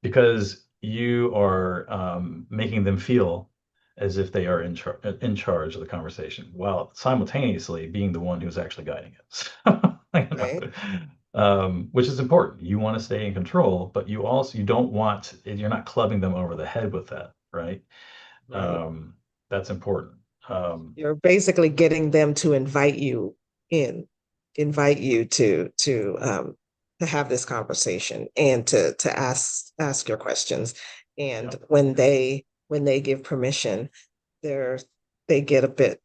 Because you are making them feel as if they are in charge of the conversation, while simultaneously being the one who's actually guiding it. You Right, know? Which is important. You want to stay in control, but you don't want you're not clubbing them over the head with that, right? right. Um, that's important. You're basically getting them to invite you in, invite you to have this conversation and to ask your questions. And Yeah, when they give permission, they're they get a bit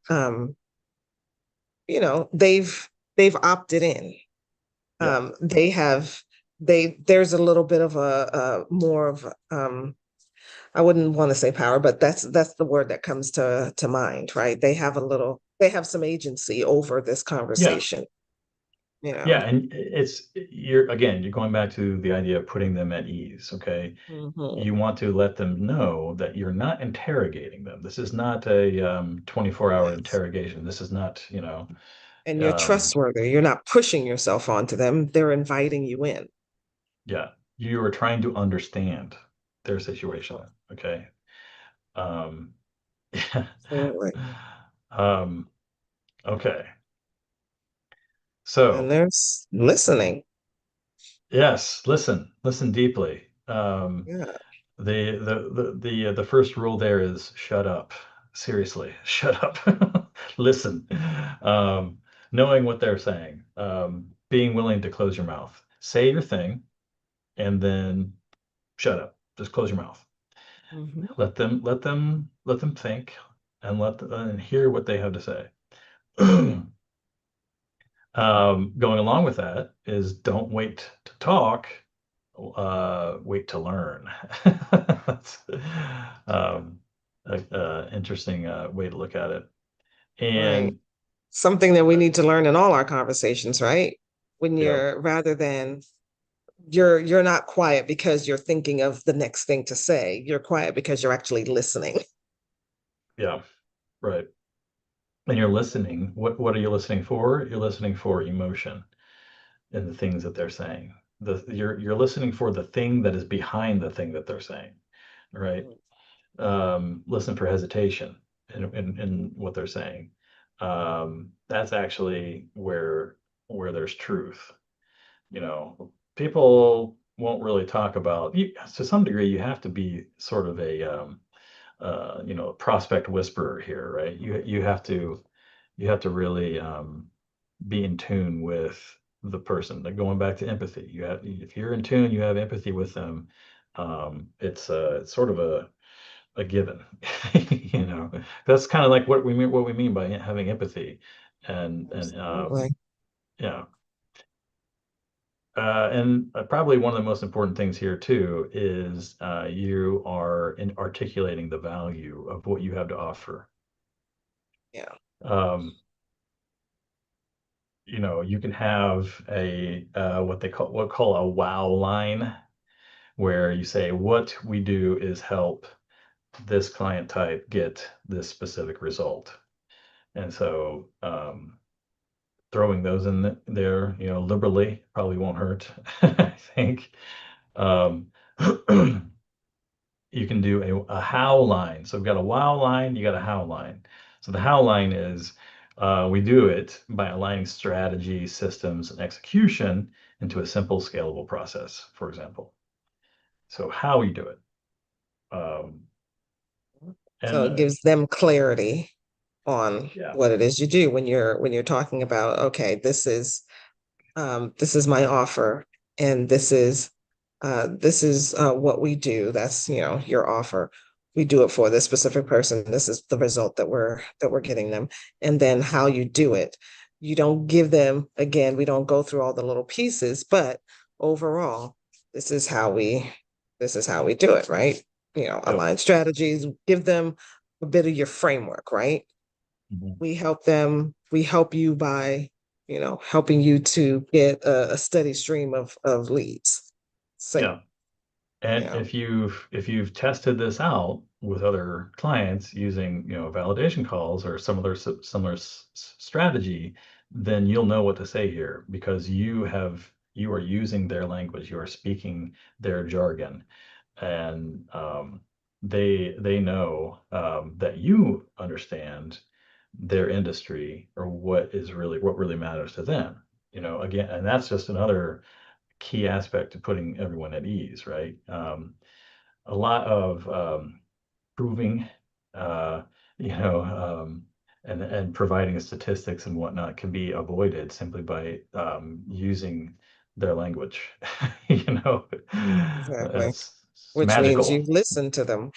you know, they've opted in. yeah, They have there's a little bit of a more of I wouldn't want to say power, but that's the word that comes to mind, right? They have some agency over this yeah. conversation, you Yeah, know. and you're going back to the idea of putting them at ease, okay? Mhm. You want to let them know that you're not interrogating them. This is not a 24-hour Yes. interrogation. This is not, And you're um, trustworthy. You're not pushing yourself onto them. They're inviting you in. yeah, you are trying to understand their situation, okay? Um, yeah. Absolutely. Um, okay. And So, there's listening. yes, listen deeply. Yeah. The first rule there is shut up. Seriously, shut up. Listen. Um, Knowing what they're saying. Being willing to close your mouth. Say your thing and then shut up. Just close your mouth. Mhm. Let them think and and hear what they have to say. Going along with that is don't wait to talk, wait to learn. That's, um, interesting way to look at it. Right. And Something that we need to learn in all our conversations, right? When yeah, you're rather than you're not quiet because you're thinking of the next thing to say. You're quiet because you're actually listening. yeah, right. And you're listening. What are you listening for? You're listening for emotion in the things that they're saying. You're listening for the thing that is behind the thing that they're saying, right? Listen for hesitation in what they're saying. That's actually where there's truth. You know, people won't really talk about you, to some degree. You have to be sort of a prospect whisperer here, right? You have to really be in tune with the person. Like going back to empathy, if you're in tune, you have empathy with them. It's sort of a given. you know, that's kind of like what we mean by having empathy, and Absolutely. yeah. And probably one of the most important things here too is you are articulating the value of what you have to offer. Yeah. Um, you can have a what call a wow line, where you say, what we do is help this client type get this specific result. And so throwing those in there, liberally probably won't hurt. I think. Um, you can do a how line. So we've got a wow line, you got a how line. So the how line is we do it by aligning strategy, systems, and execution into a simple, scalable process, for example. So how you do it. Um, So and it gives them clarity on yeah, what it is you do when you're talking about, okay, this is my offer, and this is what we do. That's, your offer. We do it for this specific person. This is the result that we're getting them. And then how you do it. You don't give them, again, we don't go through all the little pieces, but overall, this is how we this is how we do it, right? yep. Align strategies, give them a bit of your framework, right? Mhm. We help you by, helping you to get a steady stream of leads. So, Yeah. And yeah. if you've tested this out with other clients using, validation calls or some other similar strategy, then you'll know what to say here, because you are using their language, you are speaking their jargon, and they know that you understand their industry, or what really matters to them. Again, and that's just another key aspect to putting everyone at ease, right? A lot of proving, uh, you know, and providing statistics and whatnot can be avoided simply by using their language. you know, Exactly. it's Which means magical. you've listened to them.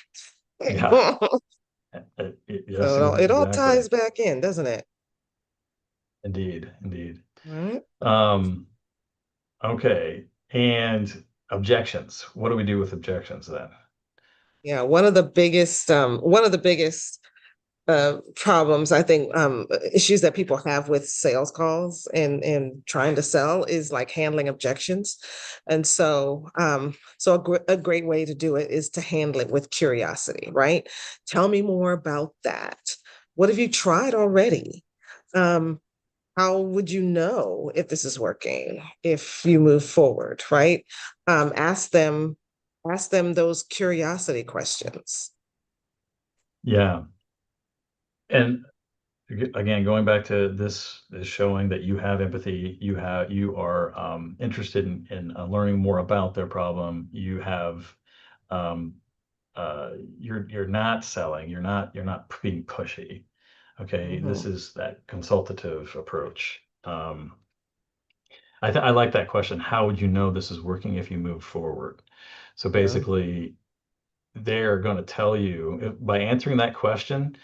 Yeah. So Yes, it all exactly. ties back in, doesn't it? Indeed, indeed. Right. Um, okay. And objections. What do we do with objections then? Yeah, one of the biggest problems, I think, issues that people have with sales calls and trying to sell is like handling objections. And so a great way to do it is to handle it with curiosity, right? Tell me more about that. What have you tried already? um how would you know if this is working if you move forward, right? Ask them those curiosity questions. Yeah. And again, going back to this is showing that you have empathy, you are interested in learning more about their problem. Um, you're not selling, you're not being pushy. Okay, this Mhm. is that consultative approach. I like that question. How would you know this is working if you move forward? So Yeah. basically, they're going to tell you by answering that question.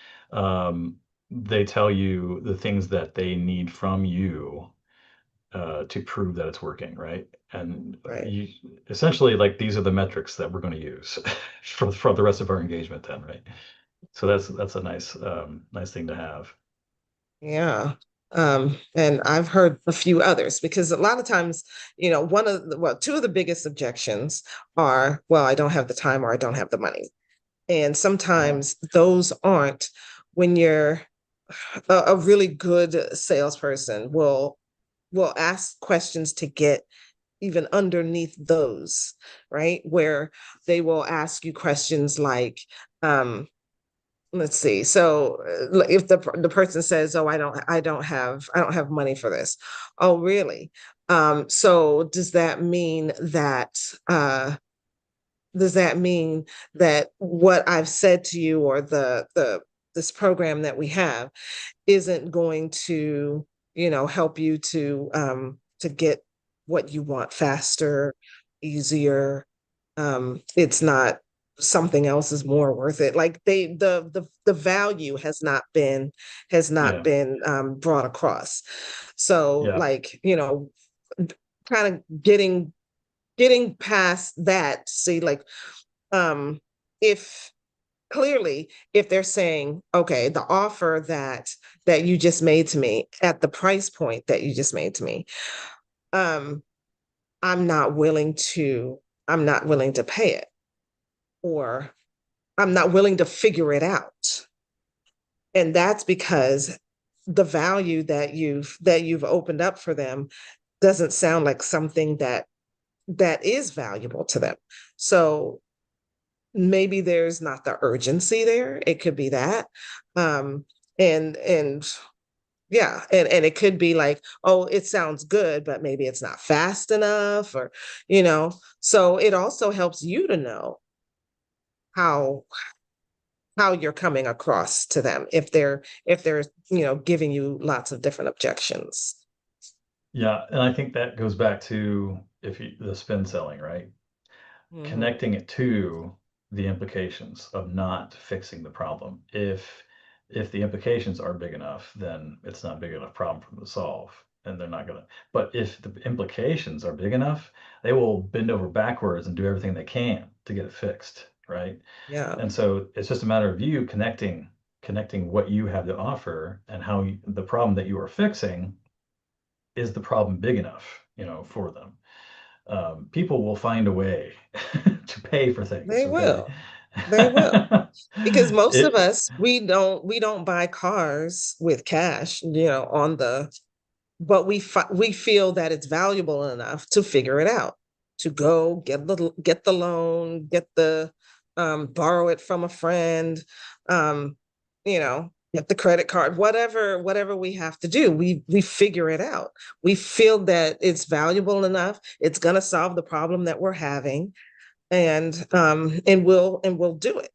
They tell you the things that they need from you to prove that it's working, right? And Right. you essentially, like, these are the metrics that we're going to use for the rest of our engagement, then, right? So that's a nice thing to have. Yeah. And I've heard a few others because a lot of times, two of the biggest objections are, well, I don't have the time or I don't have the money. And Yeah. sometimes those aren't when you're a really good salesperson will ask questions to get even underneath those, right? Where they will ask you questions like, let's see. So if the person says, "Oh, I don't have money for this." Oh, really? So does that mean that what I've said to you or the this program that we have isn't going to, help you to get what you want faster, easier? It's not something else is more worth it. Like the value has not Yeah. been brought across. So Yeah. like, kind of getting past that, see like if clearly if they're saying, okay, the offer that you just made to me at the price point that you just made to me, um i'm not willing to I'm not willing to pay it, or I'm not willing to figure it out. And that's because the value that you've opened up for them doesn't sound like something that is valuable to them. So maybe there's not the urgency there. It could be that. Um, and yeah, and it could be like, oh, it sounds good, but maybe it's not fast enough, or, so it also helps you to know how how you're coming across to them if they're giving you lots of different objections. Yeah. And I think that goes back to if you the spin selling, right? Hmm. Connecting it to the implications of not fixing the problem. If the implications are big enough, then it's not big enough problem for them to solve, and they're not gonna. But if the implications are big enough, they will bend over backwards and do everything they can to get it fixed, right? Yeah, And so it's just a matter of you connecting what you have to offer and how the problem that you are fixing is the problem big enough, for them. People will find a way to pay for things. they Okay. will. They will. Because most of it us, we don't buy cars with cash, on the but we feel that it's valuable enough to figure it out, to go get the loan, borrow it from a friend, get the credit card, whatever we have to do, we figure it out. We feel that it's valuable enough, it's going to solve the problem that we're having, and we'll do it.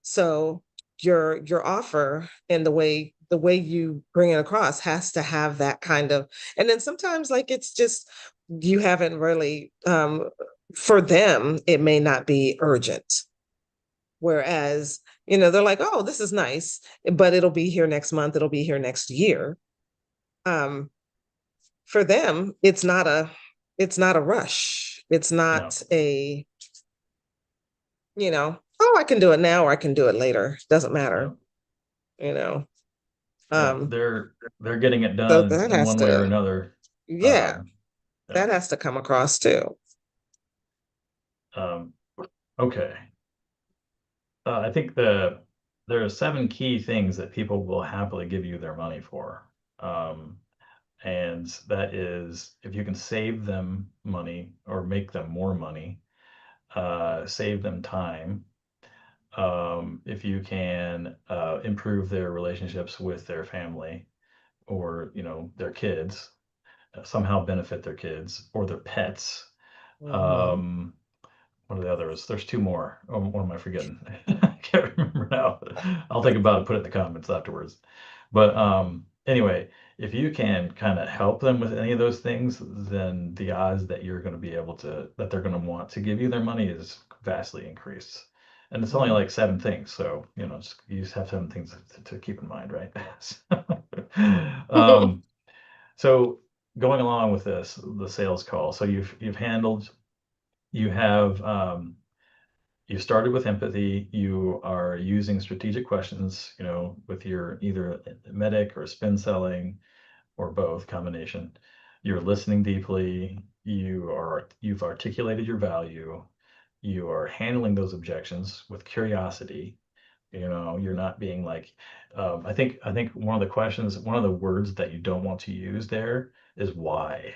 So your offer and the way you bring it across has to have that kind of. And then sometimes like it's just you haven't really, for them it may not be urgent, whereas they're like, oh, this is nice, but it'll be here next month, it'll be here next year. um for them it's not a rush, it's yeah, not a, oh, I can do it now or I can do it later. Doesn't yeah, matter, you know. yeah. Um, They're getting it so done that in has one way or to, another. yeah, Um, yeah. that has to come across too. Um, okay. I think there are 7 key things that people will happily give you their money for. Um, and that is if you can save them money or make them more money, save them time, if you can improve their relationships with their family or their kids, somehow benefit their kids or their pets. Hmm. um, what are the others? There's 2 more. Oh, what am I forgetting? I can't remember now. I'll think about it, put it in the comments afterwards. But anyway, if you can kind of help them with any of those things, then the odds that you're going to be able to, that they're going to want to give you their money is vastly increased. And it's only like 7 things. So, you just have 7 things to keep in mind, right? um, so going along with this, the sales call. So you have you started with empathy. You are using strategic questions, with your either medic or spin selling or both combination. You're listening deeply. You've articulated your value. You are handling those objections with curiosity. You're not being like, I think one of the words that you don't want to use there is why,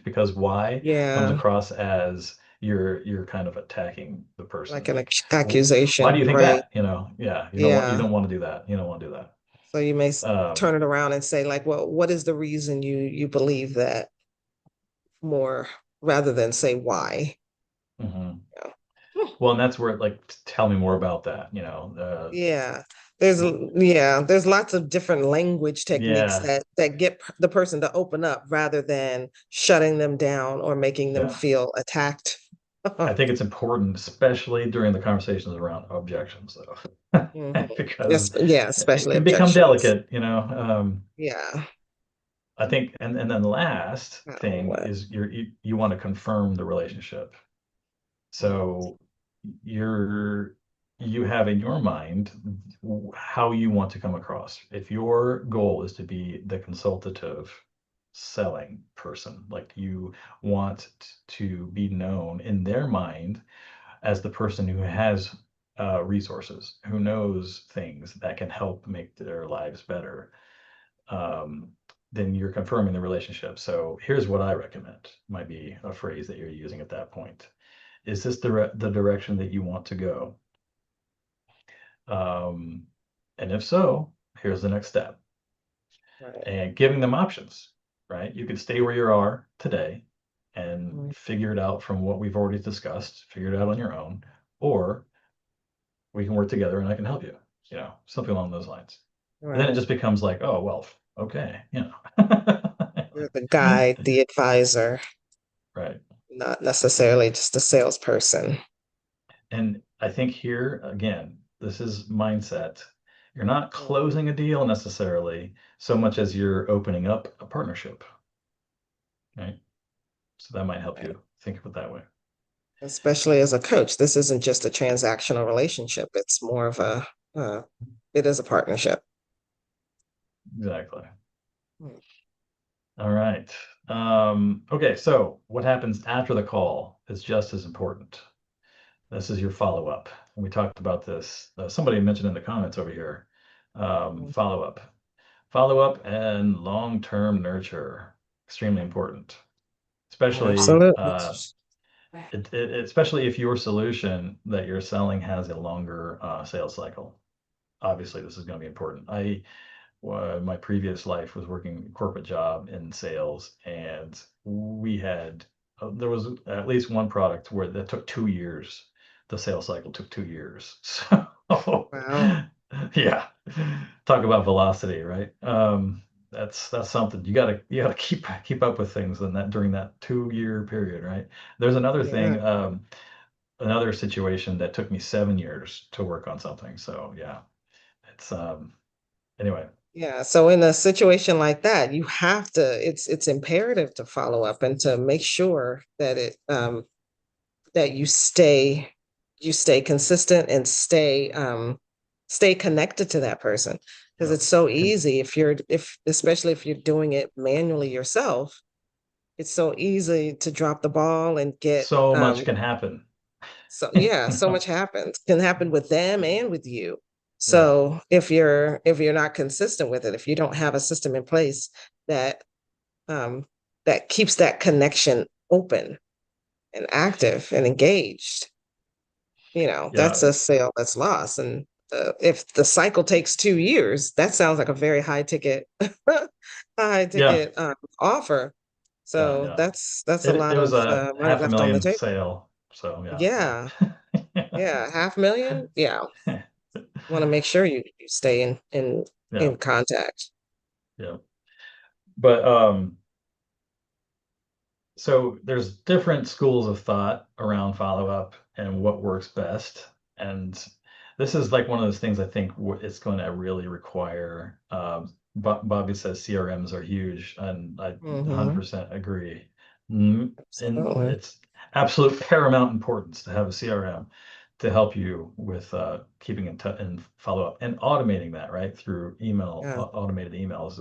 because why comes Yeah, across as you're kind of attacking the like person. an Like, why do accusation, you think right? that? Yeah, you Yeah. don't want to do that. You don't want to do that. So you may Um, turn it around and say, like, well, what is the reason you believe that more rather than say why? mhm. Yeah. Hmm. Well, and that's where like tell me more about that. Yeah. There's there's lots of different language techniques Yeah, that get the person to open up rather than shutting them down or making them yeah. feel attacked. I think it's important, especially during the conversations around objections, though, Mhm. Yes, because yeah, it especially can become objections. delicate. Yeah. I think, and then the last Oh, thing what? is you want to confirm the relationship. So you're you have in your mind how you want to come across. If your goal is to be the consultative selling person, like you want to be known in their mind as the person who has resources, who knows things that can help make their lives better, um, then you're confirming the relationship. So here's what I recommend, might be a phrase that you're using at that point. Is this the direction that you want to go? Um, and if so, here's the next step. Right. And giving them options, right? You could stay where you are today and Mhm. figure it out from what we've already discussed, figure it out on your own, or we can work together and I can help you, something along those lines. And then it Right. just becomes like, oh, well, okay. You're the guide, the advisor, Right. not necessarily just a salesperson. And I think here, again, this is mindset. You're not Mhm. closing a deal necessarily so much as you're opening up a partnership, right? So that might help Right. you think of it that way. Especially as a coach, this isn't just a transactional relationship. It's more of uh, it is a partnership. Exactly. Mm. All right. Okay, so what happens after the call is just as important. This is your follow up. And we talked about this. Somebody mentioned in the comments over here, follow up. Follow up and long term nurture. Extremely important, especially Absolutely. especially if your solution that you're selling has a longer sales cycle. Obviously, this is going to be important. My previous life was working a corporate job in sales, and we had there was at least one product where that took 2 years. The sales cycle took 2 years. So Wow. yeah, talk about velocity, right? That's something you gotta keep up with things in that during that 2 year period, right? There's another Yeah. thing, another situation that took me 7 years to work on something. So yeah, it's anyway. Yeah. So in a situation like that, you have to, it's imperative to follow up and to make sure that that you stay consistent and stay connected to that person. Because Yeah. it's so Can easy if especially if you're doing it manually yourself, it's so easy to drop the ball and get so much can happen. so yeah, You so know? much happens. Can happen with them and with you. Yeah. So if you're not consistent with it, if you don't have a system in place that um that keeps that connection open and active and engaged, that's Yeah. a sale that's lost. And if the cycle takes 2 years, that sounds like a very a high Yeah. ticket offer. Yeah. So Yeah. that's a It lot was of a money half a left on the million table. sale. So Yeah, yeah. yeah, 500,000. Yeah, want to make sure you stay Yeah. in contact. Yeah. But so there's different schools of thought around follow up and what works best. And this is like one of those things I think it's going to really require. Bobby says CRMs are huge, and I Hmm. 100% agree. And Absolutely. it's absolute paramount importance to have a CRM. to help you with keeping in touch and follow up and automating that, right, through email. Yeah. Automated emails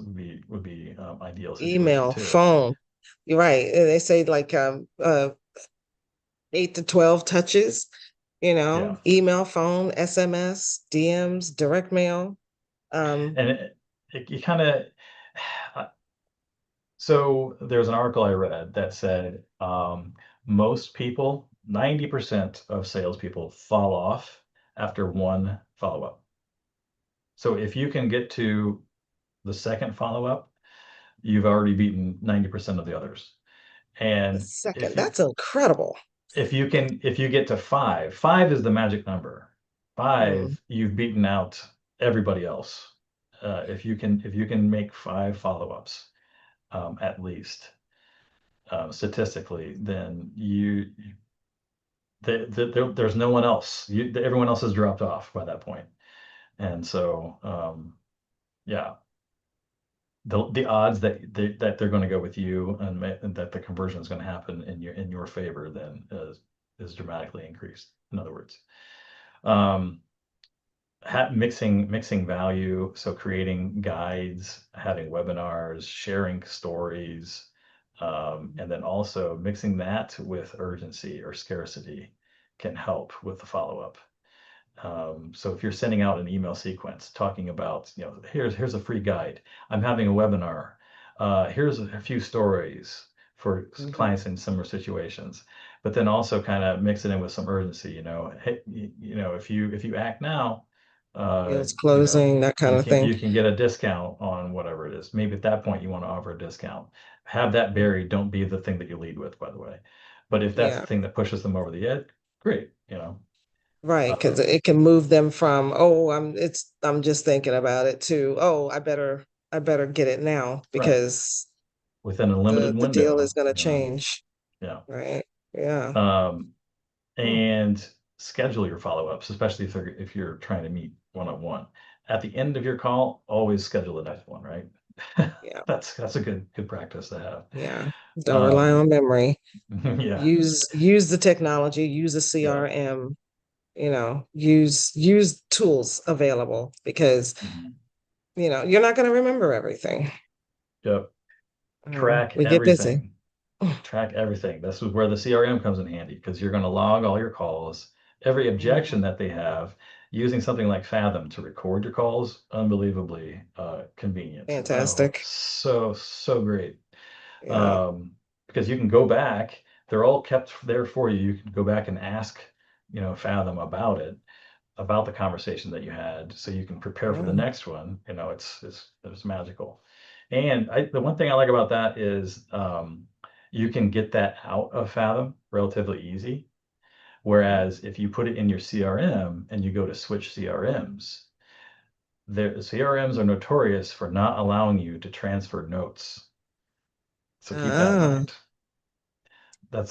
would be ideal situation Email, too. phone. You're right. They say like 8 to 12 touches, Yeah, email, phone, SMS, DMs, direct mail. Um, and you kind of so there's an article I read that said most people, 90% of salespeople fall off after one follow up. So if you can get to the second follow up, you've already beaten 90% of the others. the And second, that's incredible. if you get to five, five is the magic number. Mm, Five, you've beaten out everybody else. If you can make five follow-ups, at least, statistically, then there's no one else. Everyone else has dropped off by that point. And so, yeah, the odds that they're going to go with you and that the conversion is going to happen in your favor then is dramatically increased. In other words, um, mixing value, so creating guides, having webinars, sharing stories, and then also mixing that with urgency or scarcity can help with the follow-up. So if you're sending out an email sequence talking about, here's a free guide. I'm having a webinar. Here's a few stories for mhm. clients in similar situations, but then also kind of mix it in with some urgency. Hey, if you act now, Deals closing, that kind of thing. you can get a discount on whatever it is. Maybe at that point you want to offer a discount. Have that buried. Don't be the thing that you lead with, by the way. But if that's Yeah, the thing that pushes them over the edge, great. right. Because Um, it can move them from, oh, I'm just thinking about it to, oh, I better get it now right. because Within a the limited the deal is window, going to change. yeah. Right. Yeah. Um, Hmm. and schedule your follow-ups, especially if you're trying to meet one-on-one. At the end of your call, always schedule the next one, right? Yeah. That's a good practice to have. Yeah. Don't rely Um, on memory. yeah, Use the technology, use a yeah, CRM, use tools available because mhm, you're not going to remember everything. yep. Track We get busy. everything. Track everything. This is where the CRM comes in handy because you're going to log all your calls, every Mhm. objection that they have, using something like Fathom to record your calls. Unbelievably convenient. Oh, Fantastic. so great. Yeah. Um, because you can go back. They're all kept there for you. You can go back and ask, Fathom about it, about the conversation that you had, so you can prepare for the Yeah. next one. It's magical. And the one thing I like about that is you can get that out of Fathom relatively easy. Whereas if you put it in your CRM and you go to switch CRMs, the CRMs are notorious for not allowing you to transfer notes. So keep that in Ah, mind. That's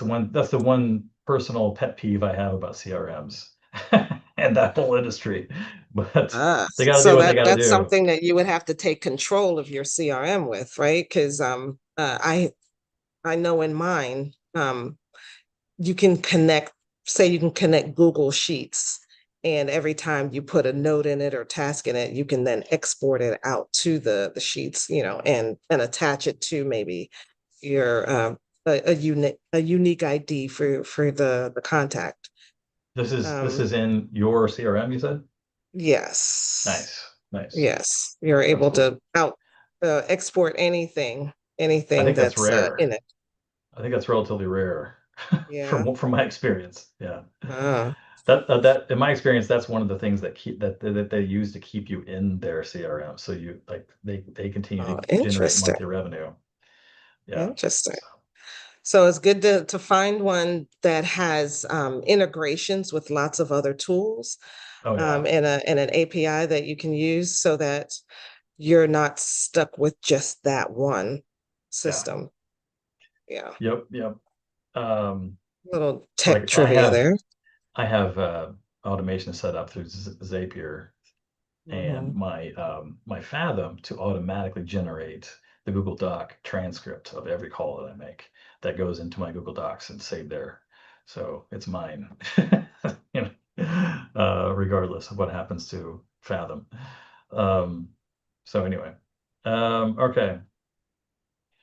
the one personal pet peeve I have about CRMs and that whole industry. But ah. they got to do So what they that got to that's do. something that you would have to take control of your CRM with, right? Because I know in mine, you can connect, say you can connect Google Sheets, and every time you put a note in it or task in it, you can then export it out to the sheets, and attach it to maybe your a unique ID for the contact. This Um, is in your CRM, you said? yes, Nice, nice. yes, you're That's able cool. to out export anything, I think that's that's in rare. it. I think that's relatively rare Yeah. from my experience. Yeah. Uh, That in my experience, that's one of the things that they use to keep you in their CRM. So they continue oh, to generate interesting. monthly revenue. Yeah. Interesting. So, So it's good to find one that has integrations with lots of other tools, oh yeah. and an API that you can use so that you're not stuck with just that one Yeah. system. Yeah. Yep, yep. Um, Little tech like I trivia have there. I have automation set up through Zapier and Hmm. my Fathom to automatically generate the Google Doc transcript of every call that I make that goes into my Google Docs and saved there. So it's mine. You know, regardless of what happens to Fathom. Um, so anyway, okay,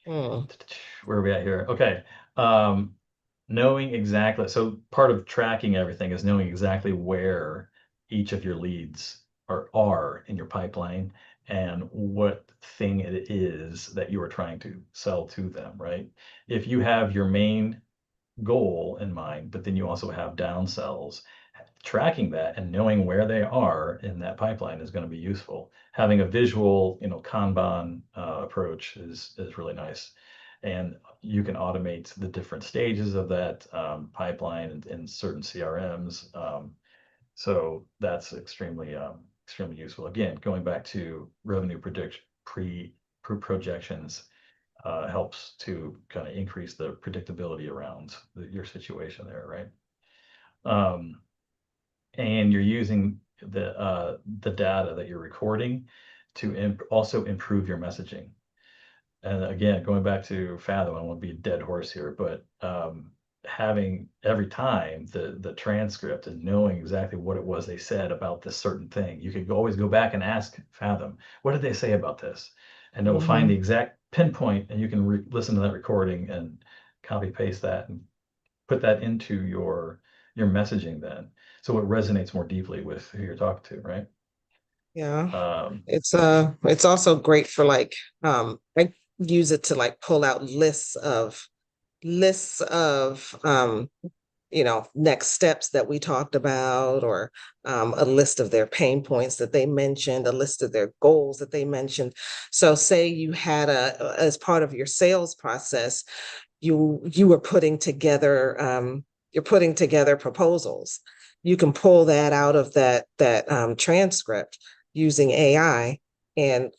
Hmm. where are we at here? Okay. Um, knowing exactly, so part of tracking everything is knowing exactly where each of your leads are in your pipeline and what thing it is that you are trying to sell to them, right? If you have your main goal in mind, but then you also have downsells, tracking that and knowing where they are in that pipeline is going to be useful. Having a visual, Kanban approach is really nice, and you can automate the different stages of that pipeline in certain CRMs. So that's extremely useful. Again, going back to revenue prediction projections helps to kind of increase the predictability around your situation there, right? Um, and you're using the data that you're recording to also improve your messaging. And again, going back to Fathom, I won't be a dead horse here, but having every time the transcript and knowing exactly what it was they said about this certain thing, you could always go back and ask Fathom, what did they say about this? And it will find the Hmm. exact pinpoint, and you can listen to that recording and copy paste that and put that into your messaging then, so it resonates more deeply with who you're talking to, right? Yeah. um It's also great for like I use it to like pull out lists of next steps that we talked about, or a list of their pain points that they mentioned, a list of their goals that they mentioned. So say you had as part of your sales process, you were putting together you're putting together proposals. You can pull that out of that transcript using AI, and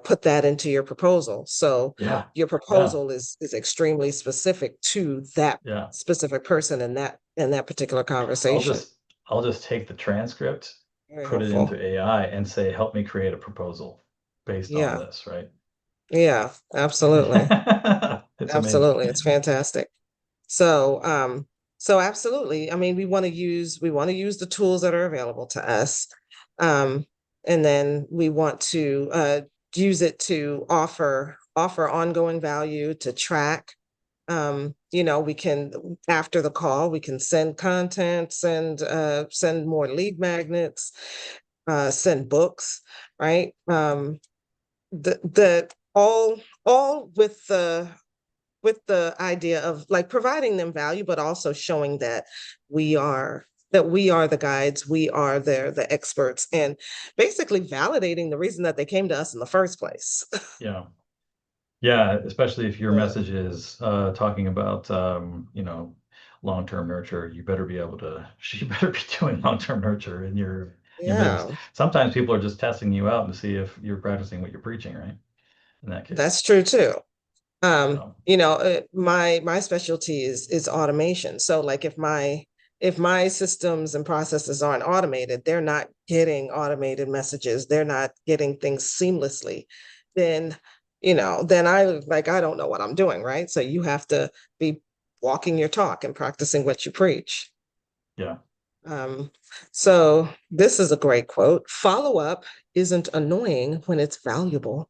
put that into your proposal. So yeah, your yeah, proposal is extremely specific to that yeah. specific person in that particular i'll conversation. just I'll just take the transcript, Very put it into helpful. AI and say, help me create a proposal based on Yeah, this, right? yeah, absolutely. It's amazing. Absolutely. It's fantastic. So, absolutely. I mean, we want to use the tools that are available to us. Um, and then we want to use it to offer ongoing value, to track. We can, after the call, we can send content, send more lead magnets, send books, right? The all with the idea of like providing them value, but also showing we are that we are the guides, we are the experts, and basically validating the reason that they came to us in the first place. Yeah, yeah, especially if your Yeah. message is talking about long-term nurture. You better be able to you better be doing long-term nurture in your business. Yeah, Sometimes people are just testing you out to see if you're practicing what you're preaching, right? In that case. that's true too. So My specialty is automation. So like if my systems and processes aren't automated, they're not getting automated messages, they're not getting things seamlessly, then then I don't know what I'm doing, right? So you have to be walking your talk and practicing what you preach. yeah. Um, so this is a great quote. Follow up isn't annoying when it's valuable.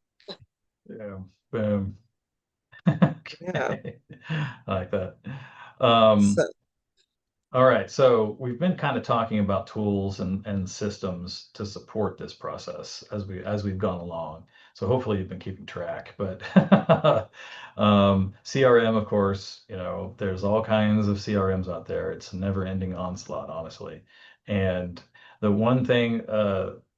Yeah. Boom. Yeah. Okay. I like that. Um, So, All right, so we've been kind of talking about tools and systems to support this process as we've gone along. So hopefully you've been keeping track. But CRM, of course, there's all kinds of CRMs out there. It's a never-ending onslaught, honestly. And the one thing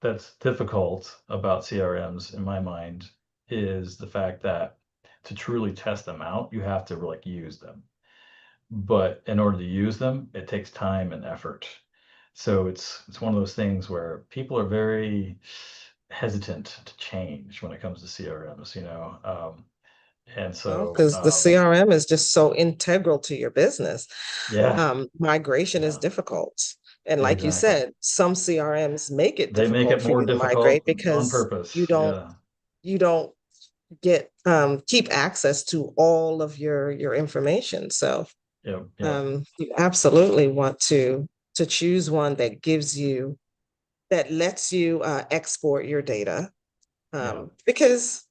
that's difficult about CRMs, in my mind, is the fact that to truly test them out, you have to like use them, but in order to use them, it takes time and effort. So it's one of those things where people are very hesitant to change when it comes to CRMs, and well, so because the CRM is just so integral to your business. yeah, Migration is yeah, difficult. And like you exactly. said, some CRMs make it They make difficult it for more you to migrate difficult on because you purpose. don't Yeah, you don't get keep access to all of your information. So yep, yep, you absolutely want to choose one that gives you that lets you export your data, Yeah. because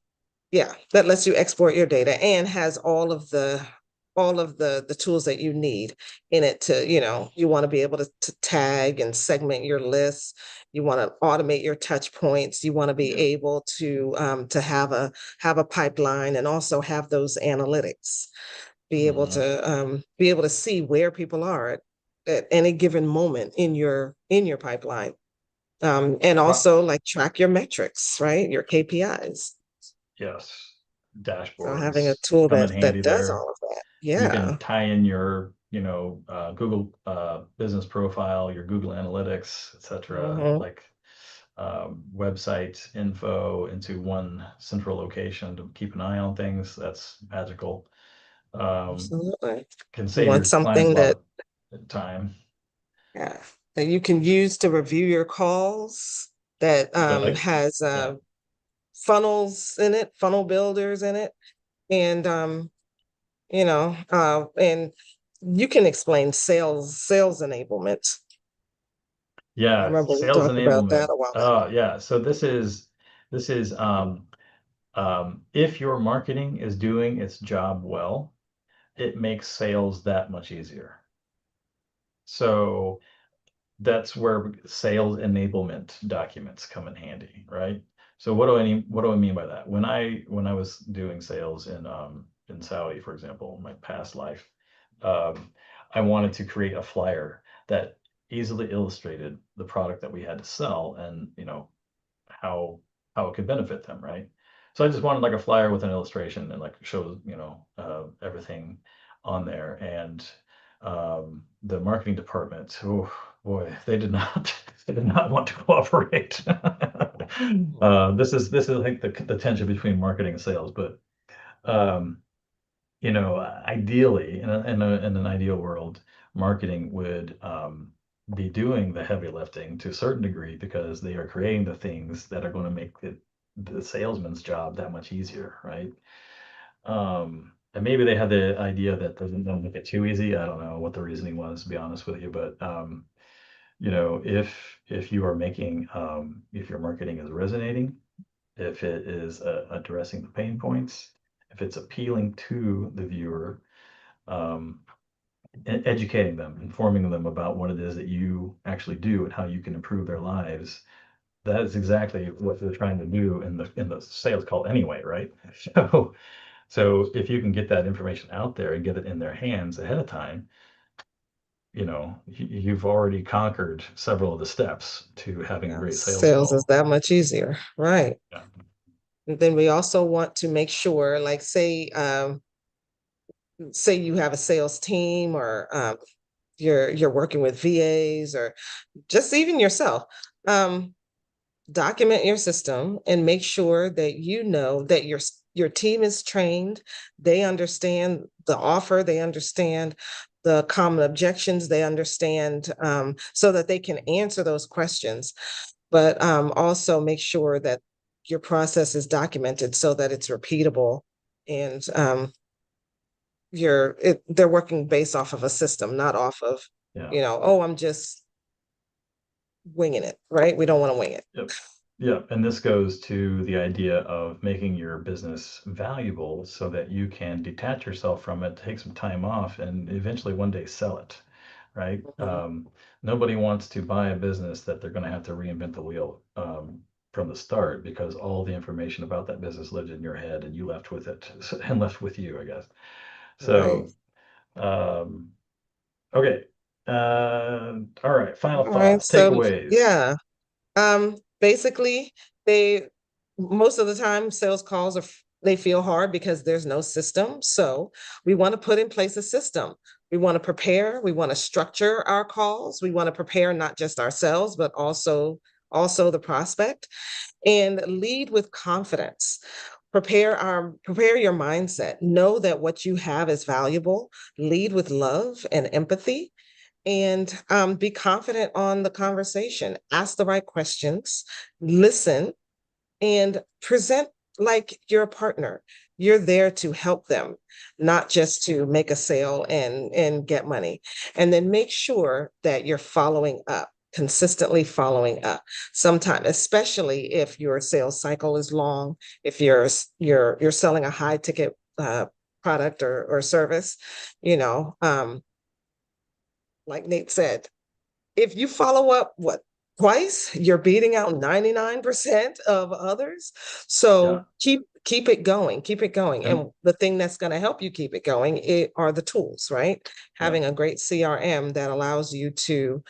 yeah, that lets you export your data and has all of the tools that you need in it to, you want to be able to tag and segment your lists. You want to automate your touch points. You want to be Yeah. able to have a pipeline and also have those analytics, Mhm. be able to see where people are at any given moment in your pipeline. And Pro- also like track your metrics, right? Your KPIs. yes. So having a Dashboards tool come in that handy does there. all of that. You Yeah. can tie in your, Google business profile, your Google Analytics, etc., Hmm. like website info into one central location to keep an eye on things. That's magical. Um, Absolutely. can You save want your clients a something lot that, of time. yeah, that you can use to review your calls, that Yeah, like has yeah, funnels in it, funnel builders in it, and and you can explain sales enablement. I yeah, remember we sales talked about that enablement. a while Oh yeah, so this is if your marketing is doing its job well, it makes sales that much easier. So that's where sales enablement documents come in handy, right? So what do I mean by that? When I was doing sales in Saudi, for example, in my past life, um, I wanted to create a flyer that easily illustrated the product that we had to sell and how how it could benefit them, right? So I just wanted like a flyer with an illustration and like show everything on there. And the marketing department, oh boy, they did not they did not want to cooperate. This is like the tension between marketing and sales, but um, ideally, in an ideal world, marketing would be doing the heavy lifting to a certain degree because they are creating the things that are going to make the salesman's job that much easier, right? And maybe they had the idea that doesn't don't make it too easy. I don't know what the reasoning was, to be honest with you, but if you are making if your marketing is resonating, if it is addressing the pain points, if it's appealing to the viewer, um, educating them, informing them about what it is that you actually do and how you can improve their lives. That is exactly what they're trying to do in the sales call anyway, right? So if you can get that information out there and get it in their hands ahead of time, you've already conquered several of the steps to having a great sales sales is call. that much easier, right? Yeah. And then we also want to make sure, like say you have a sales team, or you're working with VAs, or just even yourself. Um, Document your system and make sure that you know that your team is trained. They understand the offer. They understand the common objections. They understand, so that they can answer those questions. But also make sure that your process is documented so that it's repeatable, and they're working based off of a system, not off of, Yeah. oh, I'm just winging it, right? We don't want to wing it. Yep. Yeah, and this goes to the idea of making your business valuable so that you can detach yourself from it, take some time off, and eventually one day sell it, right? Mhm. Nobody wants to buy a business that they're going to have to reinvent the wheel from the start because all the information about that business lived in your head and you left with it and left with you, I guess. Right. So, um, okay. All right. Final All right. thoughts, So takeaways. yeah, basically, they most of the time sales calls they feel hard because there's no system. So we want to put in place a system. We want to prepare. We want to structure our calls. We want to prepare not just ourselves, but also the prospect, and lead with confidence. Prepare your mindset. Know that what you have is valuable. Lead with love and empathy, and be confident on the conversation. Ask the right questions, listen, and present like you're a partner. You're there to help them, not just to make a sale and get money. And then make sure that you're following up. consistently following up. Sometimes, especially if your sales cycle is long, if you're selling a high ticket product or service, you know, like Nate said, if you follow up, what, twice, you're beating out 99% of others. Yeah. So keep it going, keep it going. And And the thing that's going to help you keep it going are the tools, right? yeah. Having a great CRM that allows you to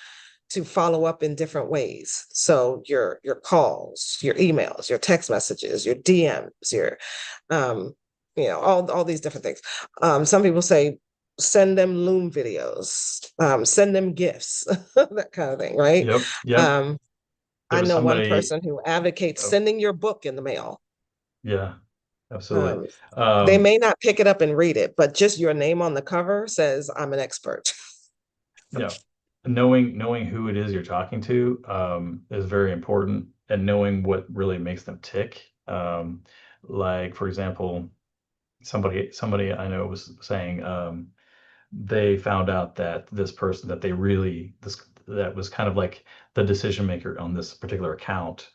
follow up in different ways. So your calls, your emails, your text messages, your DMs, your um, all these different things. Some people say send them Loom videos, send them gifts, that kind of thing, right? Yep. Yep. Um, There I was know one somebody. person who advocates Oh, sending your book in the mail. yeah, absolutely. Um, they Um, may not pick it up and read it, but just your name on the cover says I'm an expert. yeah. Knowing who it is you're talking to is very important, and knowing what really makes them tick. Like for example, somebody I know was saying they found out that this person that they really this that was kind of like the decision maker on this particular account.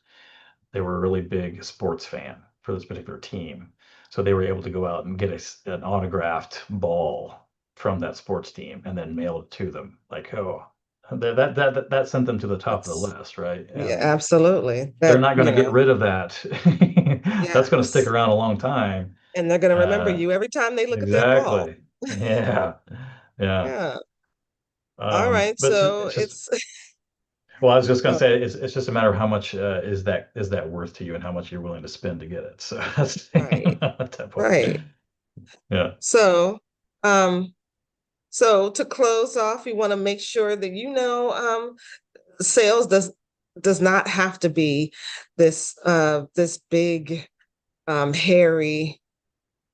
They were a really big sports fan for this particular team. So they were able to go out and get an autographed ball from that sports team and then mail it to them. Like, oh, that sent them to the top of the That's list, right? Yeah, And absolutely. they're That, not going to get rid of that. That's going to stick yes. around a long time. And they're going to remember Uh, you every time they look at that ball. exactly. Yeah. Yeah. Yeah. All right. But So it's just it's well, I was just gonna oh, say it's just a matter of how much is that worth to you and how much you're willing to spend to get it. So that's right, at that point. right. Yeah, So um so to close off, we want to make sure that sales does not have to be this big hairy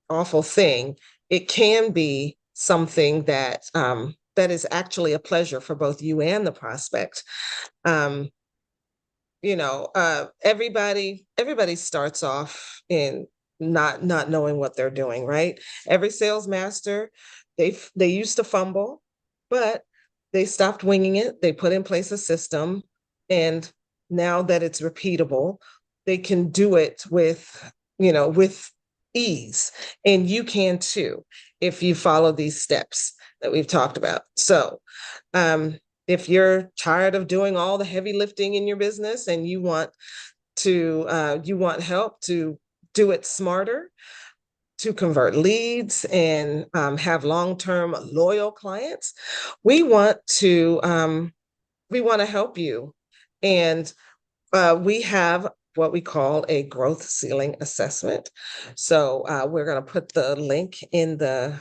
awful thing. It can be something that is actually a pleasure for both you and the prospect. Um, everybody starts off in not knowing what they're doing, right? Every sales master, they used to fumble, but they stopped winging it. They put in place a system, and now that it's repeatable, they can do it with ease. And you can too if you follow these steps that we've talked about. So um if you're tired of doing all the heavy lifting in your business and you want help to do it smarter, to convert leads and have long-term loyal clients, we want to help you. And we have what we call a growth ceiling assessment. So we're going to put the link in the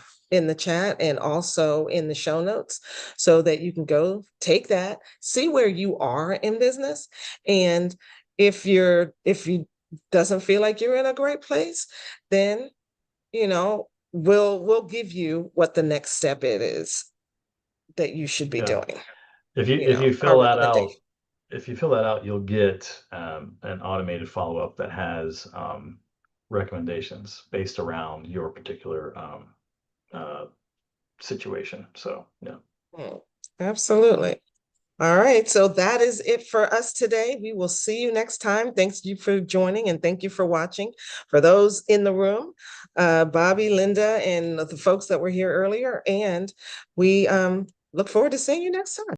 chat and also in the show notes so that you can go take that, see where you are in business, and if you doesn't feel like you're in a great place, then we'll give you what the next step it is that you should be yeah. doing. If you Our fill that recommendation. out, you'll get an automated follow up that has recommendations based around your particular uh, situation. So yeah. Mm, absolutely. All right. So that is it for us today. We will see you next time. Thanks you for joining and thank you for watching. For those in the room, Bobby, Linda, and the folks that were here earlier. And we look forward to seeing you next time.